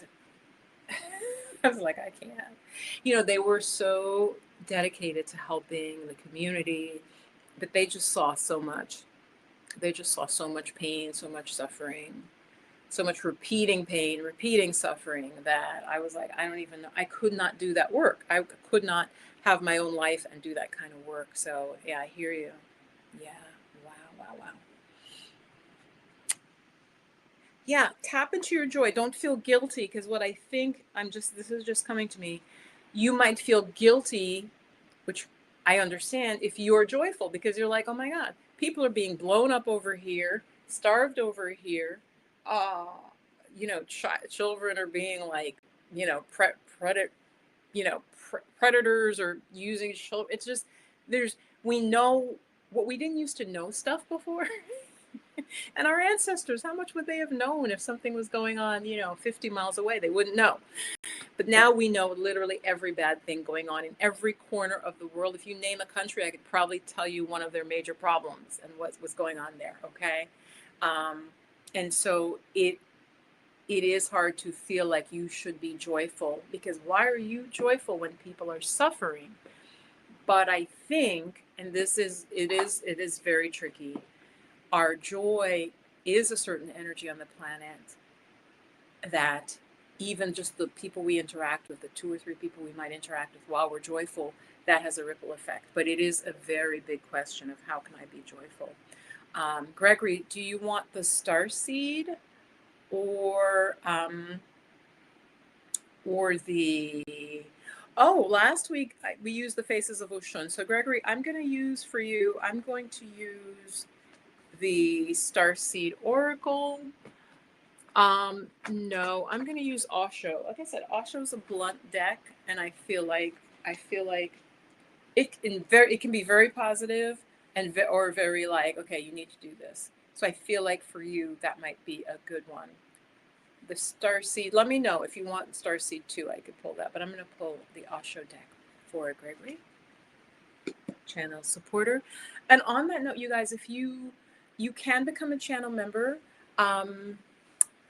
I was like, I can't. You know, they were so dedicated to helping the community, but they just saw so much. They just saw so much pain, so much suffering, so much repeating pain, repeating suffering that I was like, I don't even know. I could not do that work. I could not have my own life and do that kind of work. So, yeah, I hear you. Yeah. Wow, wow, wow. Yeah, tap into your joy. Don't feel guilty because what I think this is just coming to me. You might feel guilty, which I understand if you're joyful because you're like, oh my God, people are being blown up over here, starved over here. Uh, children are being like, you know, predators or using children. It's just, we know what we didn't used to know stuff before. And our ancestors, how much would they have known if something was going on, 50 miles away? They wouldn't know. But now we know literally every bad thing going on in every corner of the world. If you name a country, I could probably tell you one of their major problems and what's going on there. Okay. And so it is hard to feel like you should be joyful, because why are you joyful when people are suffering? But I think, and it is very tricky. Our joy is a certain energy on the planet that even just the people we interact with, the 2 or 3 people we might interact with while we're joyful, that has a ripple effect. But it is a very big question of how can I be joyful? Gregory, do you want the star seed or the, oh, last week we used the faces of Oshun. So Gregory, I'm going to use the star seed oracle. No, I'm going to use Osho. Like I said, Osho's a blunt deck, and I feel like it can be very positive or very like, okay, you need to do this. So I feel like for you that might be a good one. the star seed. Let me know if you want star seed too. I could pull that, but I'm going to pull the Osho deck for Gregory, channel supporter. And on that note, you guys, if you can become a channel member.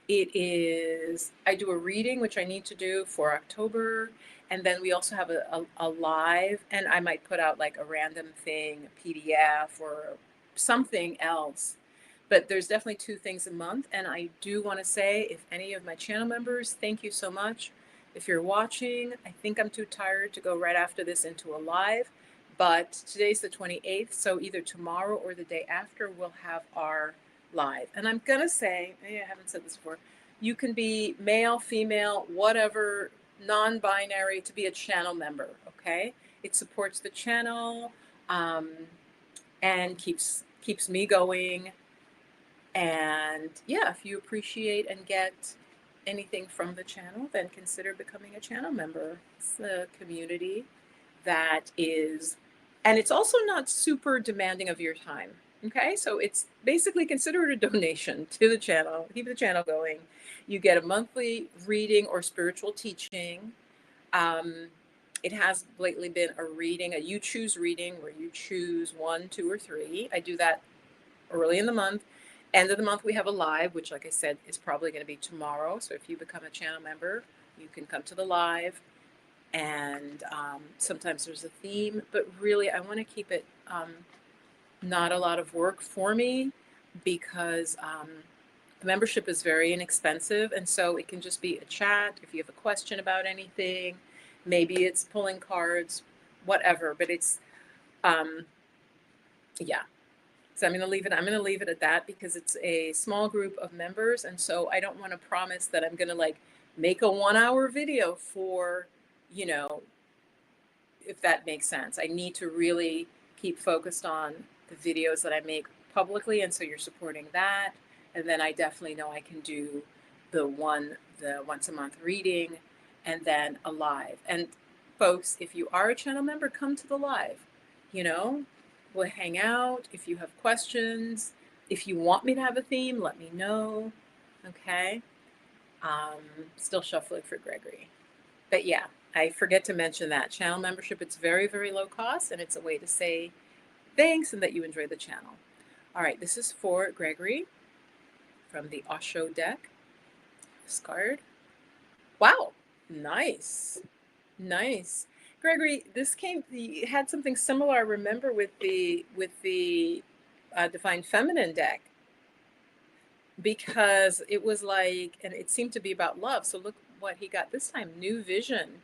It is, I do a reading, which I need to do for October. And then we also have a live, and I might put out like a random thing, a PDF or something else. But there's definitely 2 things a month. And I do want to say, if any of my channel members, thank you so much. If you're watching, I think I'm too tired to go right after this into a live. But today's the 28th. So either tomorrow or the day after, we'll have our live. And I'm going to say, I haven't said this before, you can be male, female, whatever, non-binary to be a channel member, okay? It supports the channel and keeps me going. And yeah, if you appreciate and get anything from the channel, then consider becoming a channel member. It's a community that is, and it's also not super demanding of your time. Okay, so it's basically consider it a donation to the channel, keep the channel going. You get a monthly reading or spiritual teaching. It has lately been a reading, a you choose reading, where you choose 1, 2, or 3. I do that early in the month. End of the month, we have a live, which, like I said, is probably going to be tomorrow. So if you become a channel member, you can come to the live. And sometimes there's a theme, but really I want to keep it not a lot of work for me, because the membership is very inexpensive. And so it can just be a chat if you have a question about anything. Maybe it's pulling cards, whatever, but it's, yeah. So I'm going to leave it at that, because it's a small group of members. And so I don't want to promise that I'm going to like make a 1-hour video for, you know, if that makes sense. I need to really keep focused on the videos that I make publicly. And so you're supporting that. And then I definitely know I can do the once a month reading, and then a live. And folks, if you are a channel member, come to the live, we'll hang out. If you have questions, if you want me to have a theme, let me know. Okay. Still shuffling for Gregory. But yeah, I forget to mention that channel membership, it's very, very low cost, and it's a way to say thanks and that you enjoy the channel. All right, this is for Gregory from the Osho deck. This card. Wow, nice. Nice. Gregory, you had something similar, I remember, with the Divine Feminine deck, because it was like, and it seemed to be about love. So look what he got this time, new vision.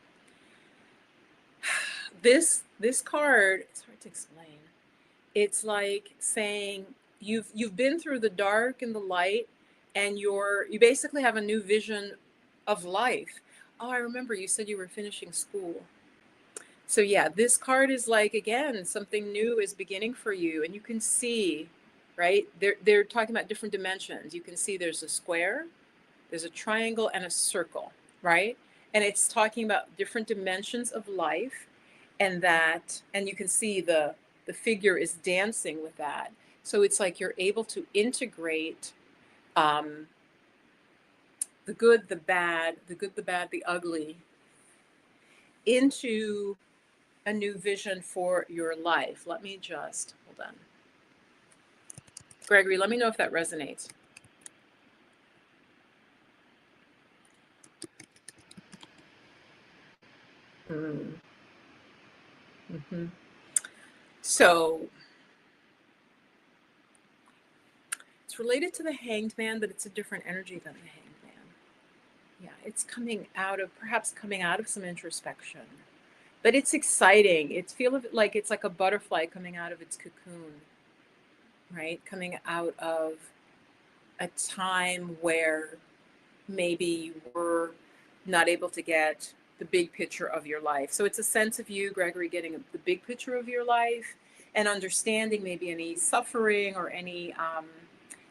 This card, it's hard to explain. It's like saying you've been through the dark and the light, and you basically have a new vision of life. Oh, I remember you said you were finishing school. So yeah, this card is like, again, something new is beginning for you, and you can see, right? They're talking about different dimensions. You can see there's a square, there's a triangle, and a circle, right? And it's talking about different dimensions of life, and you can see the figure is dancing with that. So it's like you're able to integrate the good, the bad, the ugly into a new vision for your life. Let me just, hold on. Gregory, let me know if that resonates. Mm-hmm. So it's related to the Hanged Man, but it's a different energy than the Hanged Man. Yeah, it's perhaps coming out of some introspection. But it's exciting. It's like it's like a butterfly coming out of its cocoon, right? Coming out of a time where maybe you were not able to get the big picture of your life. So it's a sense of you, Gregory, getting the big picture of your life and understanding maybe any suffering or any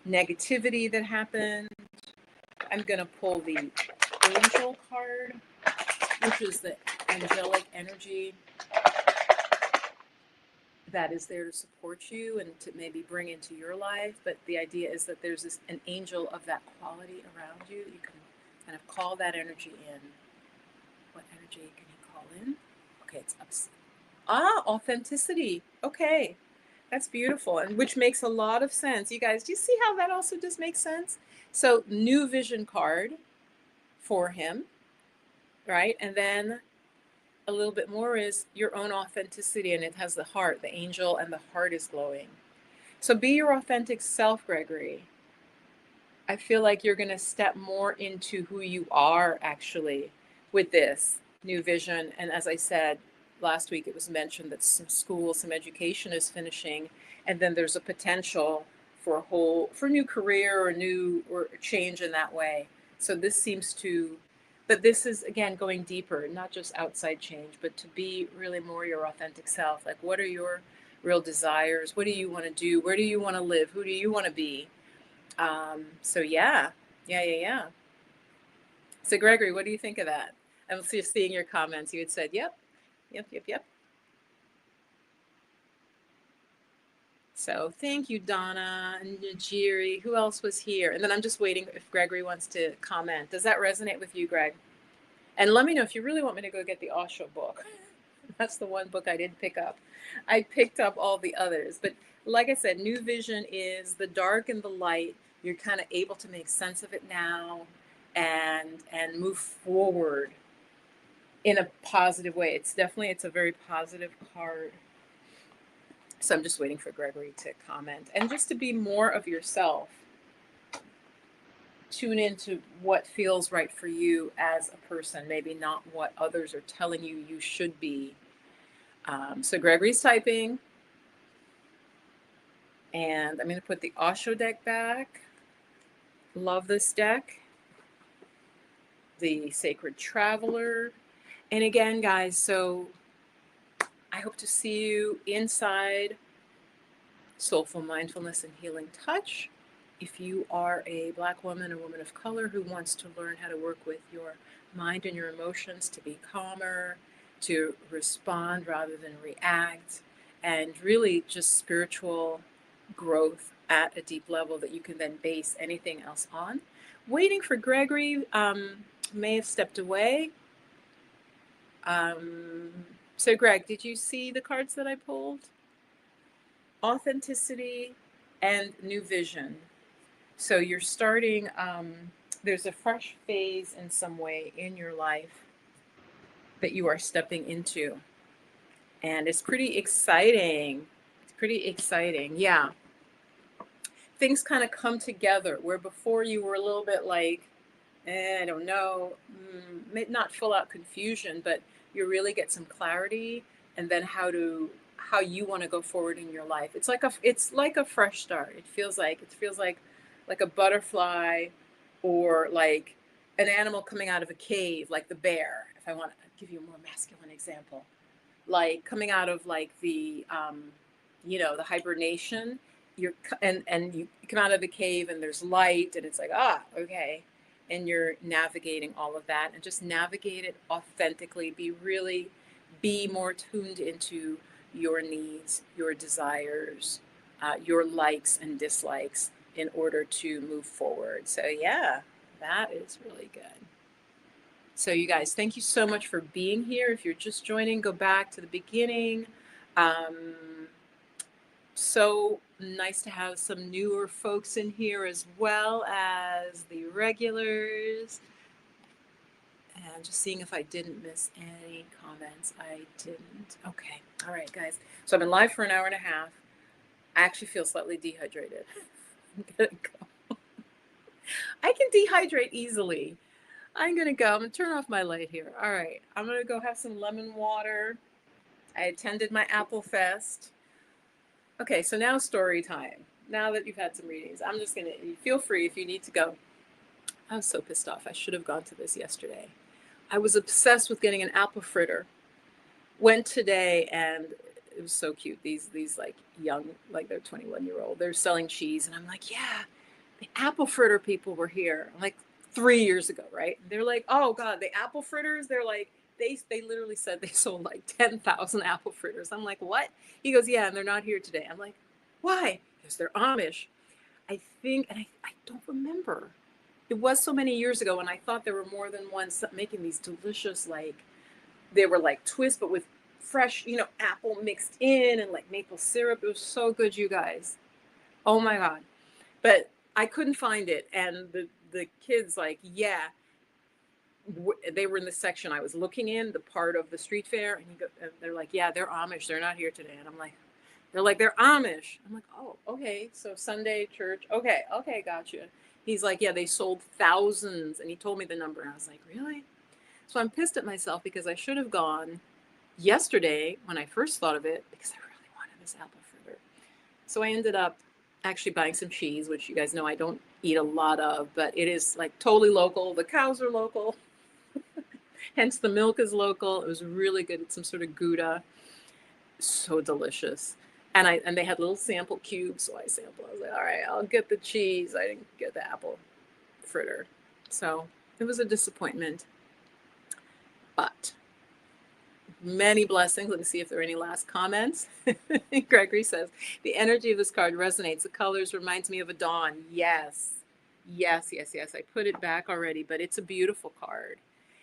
negativity that happened. I'm going to pull the Angel card, which is the angelic energy that is there to support you and to maybe bring into your life. But the idea is that there's an angel of that quality around you that you can kind of call that energy in. What energy can you call in? Okay, it's up. Authenticity. Okay, that's beautiful, and which makes a lot of sense. You guys, do you see how that also just makes sense? So, new vision card for him, right? And then a little bit more is your own authenticity, and it has the heart, the angel, and the heart is glowing. So, be your authentic self, Gregory. I feel like you're going to step more into who you are actually with this new vision. And as I said last week, it was mentioned that some school, some education is finishing, and then there's a potential for for new career or new or change in that way. So this seems to, but this is again going deeper, not just outside change, but to be really more your authentic self. Like, what are your real desires? What do you want to do? Where do you want to live? Who do you want to be? So yeah. So Gregory, what do you think of that? I'm just seeing your comments. You had said, yep. So thank you, Donna and Najiri. Who else was here? And then I'm just waiting if Gregory wants to comment. Does that resonate with you, Greg? And let me know if you really want me to go get the Osho book. That's the one book I didn't pick up. I picked up all the others. But like I said, new vision is the dark and the light. You're kind of able to make sense of it now and move forward in a positive way. It's a very positive card. So I'm just waiting for Gregory to comment. And just to be more of yourself. Tune into what feels right for you as a person, maybe not what others are telling you you should be. So Gregory's typing, and I'm going to put the Osho deck back. Love this deck. The Sacred Traveler. And again, guys, so I hope to see you inside Soulful Mindfulness and Healing Touch. If you are a Black woman or woman of color who wants to learn how to work with your mind and your emotions to be calmer, to respond rather than react, and really just spiritual growth at a deep level that you can then base anything else on. Waiting for Gregory, may have stepped away. So Greg, did you see the cards that I pulled? Authenticity and new vision. So you're starting, there's a fresh phase in some way in your life that you are stepping into. And it's pretty exciting. It's pretty exciting. Yeah. Things kind of come together where before you were a little bit like, I don't know, not full out confusion, but you really get some clarity and then how you want to go forward in your life. It's like a fresh start. It feels like a butterfly or like an animal coming out of a cave, like the bear, if I want to give you a more masculine example, like coming out of like the hibernation. And you come out of the cave and there's light and it's like, okay, and you're navigating all of that and just navigate it authentically. Be more tuned into your needs, your desires, your likes and dislikes in order to move forward. So yeah, that is really good. So you guys, thank you so much for being here. If you're just joining, go back to the beginning. So nice to have some newer folks in here as well as the regulars. And just seeing if I didn't miss any comments. I didn't. Okay. All right, guys. So I've been live for an hour and a half. I actually feel slightly dehydrated. I'm gonna go. I can dehydrate easily. I'm gonna go. I'm gonna turn off my light here. All right. I'm gonna go have some lemon water. I attended my Apple Fest. Okay, so now story time. Now that you've had some readings, I'm just gonna feel free if you need to go. I was so pissed off. I should have gone to this yesterday. I was obsessed with getting an apple fritter. Went today and it was so cute. These like young, like they're 21-year-old. They're selling cheese, and I'm like, yeah, the apple fritter people were here like 3 years ago, right? They're like, oh God, the apple fritters. They're like, they literally said they sold like 10,000 apple fritters. I'm like, what? He goes, yeah, and they're not here today. I'm like, why? Because they're Amish. I think, and I don't remember. It was so many years ago, and I thought there were more than one making these delicious, like, they were like twists, but with fresh, apple mixed in and like maple syrup. It was so good, you guys. Oh my God. But I couldn't find it. And the kids, like, yeah, they were in the section I was looking in, the part of the street fair. And they're like, yeah, they're Amish. They're not here today. And I'm like, they're Amish. I'm like, oh, okay. So Sunday church. Okay. Okay. Gotcha. He's like, yeah, they sold thousands. And he told me the number. And I was like, really? So I'm pissed at myself because I should have gone yesterday when I first thought of it because I really wanted this apple fritter. So I ended up actually buying some cheese, which you guys know I don't eat a lot of, but it is like totally local. The cows are local. Hence the milk is local. It was really good. It's some sort of Gouda. So delicious. And they had little sample cubes, so I sampled. I was like, all right, I'll get the cheese. I didn't get the apple fritter. So it was a disappointment. But many blessings. Let me see if there are any last comments. Gregory says, the energy of this card resonates. The colors reminds me of a dawn. Yes. Yes, yes, yes. I put it back already, but it's a beautiful card.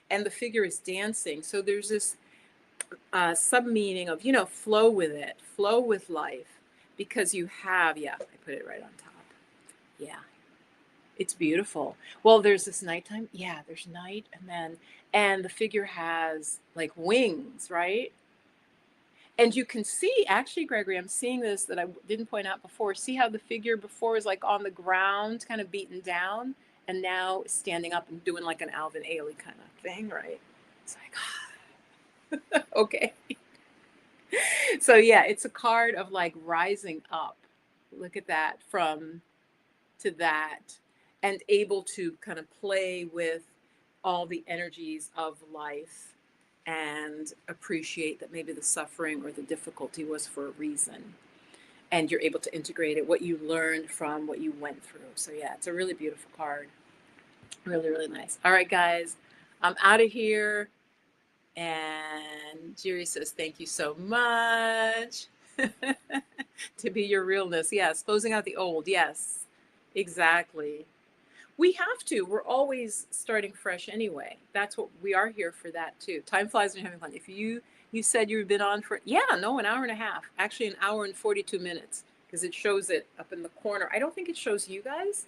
And the figure is dancing. So there's this sub-meaning of, flow with it, flow with life. Because you have, yeah, I put it right on top. Yeah. It's beautiful. Well, there's this nighttime. Yeah, there's night, and the figure has like wings, right? And you can see, actually, Gregory, I'm seeing this that I didn't point out before. See how the figure before is like on the ground, kind of beaten down, and now standing up and doing like an Alvin Ailey kind of thing, right? It's like, okay. So yeah, it's a card of like rising up. Look at that, from to that, and able to kind of play with all the energies of life and appreciate that maybe the suffering or the difficulty was for a reason. And you're able to integrate it, what you learned from what you went through. So yeah, it's a really beautiful card. Really, really nice. All right, guys, I'm out of here. And Jerry says, thank you so much. To be your realness. Yes. Closing out the old. Yes, exactly. We have to. We're always starting fresh anyway. That's what we are here for, that too. Time flies when you're having fun. If you said you've been on for, yeah, no, an hour and a half. Actually, an hour and 42 minutes, because it shows it up in the corner. I don't think it shows you guys.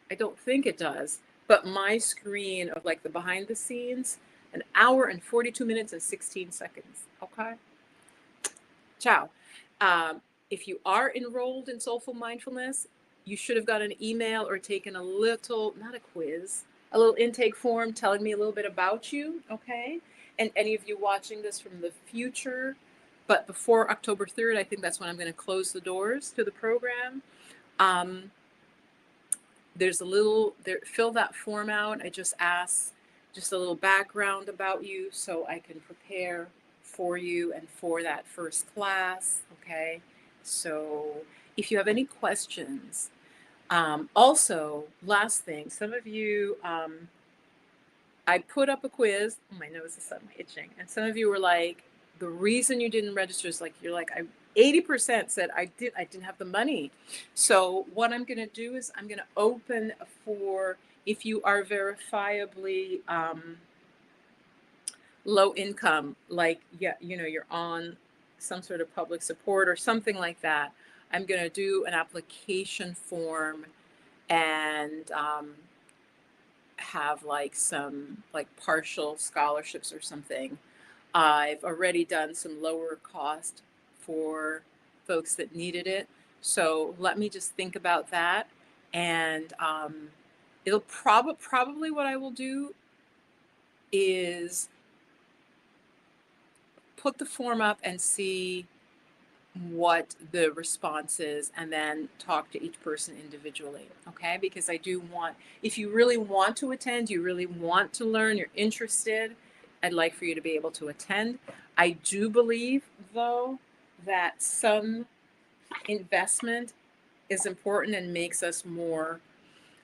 I don't think it does. But my screen of like the behind the scenes, an hour and 42 minutes and 16 seconds. Okay. Ciao. If you are enrolled in Soulful Mindfulness, you should have got an email or taken a little, not a quiz, a little intake form telling me a little bit about you, okay? And any of you watching this from the future, but before October 3rd, I think that's when I'm going to close the doors to the program. There's a little, fill that form out. I just ask just a little background about you so I can prepare for you and for that first class, okay? So if you have any questions, also, last thing, some of you, I put up a quiz. Oh, my nose is suddenly itching. And some of you were like, the reason you didn't register is like, you're like, 80% said I didn't have the money. So what I'm going to do is I'm going to open for, if you are verifiably low income, like, yeah, you're on some sort of public support or something like that, I'm going to do an application form and have like some like partial scholarships or something. I've already done some lower cost for folks that needed it. So let me just think about that. And it'll probably what I will do is put the form up and see what the response is, and then talk to each person individually, okay? Because I do want, if you really want to attend, you really want to learn, you're interested, I'd like for you to be able to attend. I do believe, though, that some investment is important and makes us more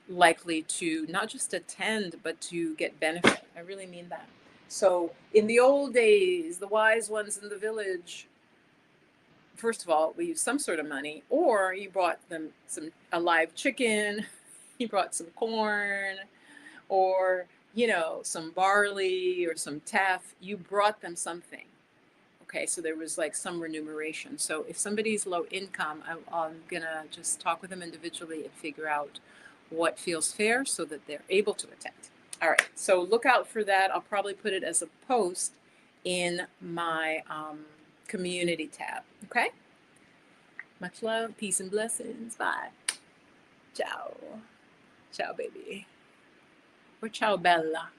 likely to not just attend, but to get benefit. I really mean that. So in the old days, the wise ones in the village, first of all, we used some sort of money, or you brought them a live chicken, you brought some corn or, some barley or some teff, you brought them something. Okay, so there was like some remuneration. So if somebody's low income, I'm gonna just talk with them individually and figure out what feels fair so that they're able to attend. All right, so look out for that. I'll probably put it as a post in my community tab. Okay, much love, peace, and blessings. Bye. Ciao. Ciao, baby. Or ciao, Bella.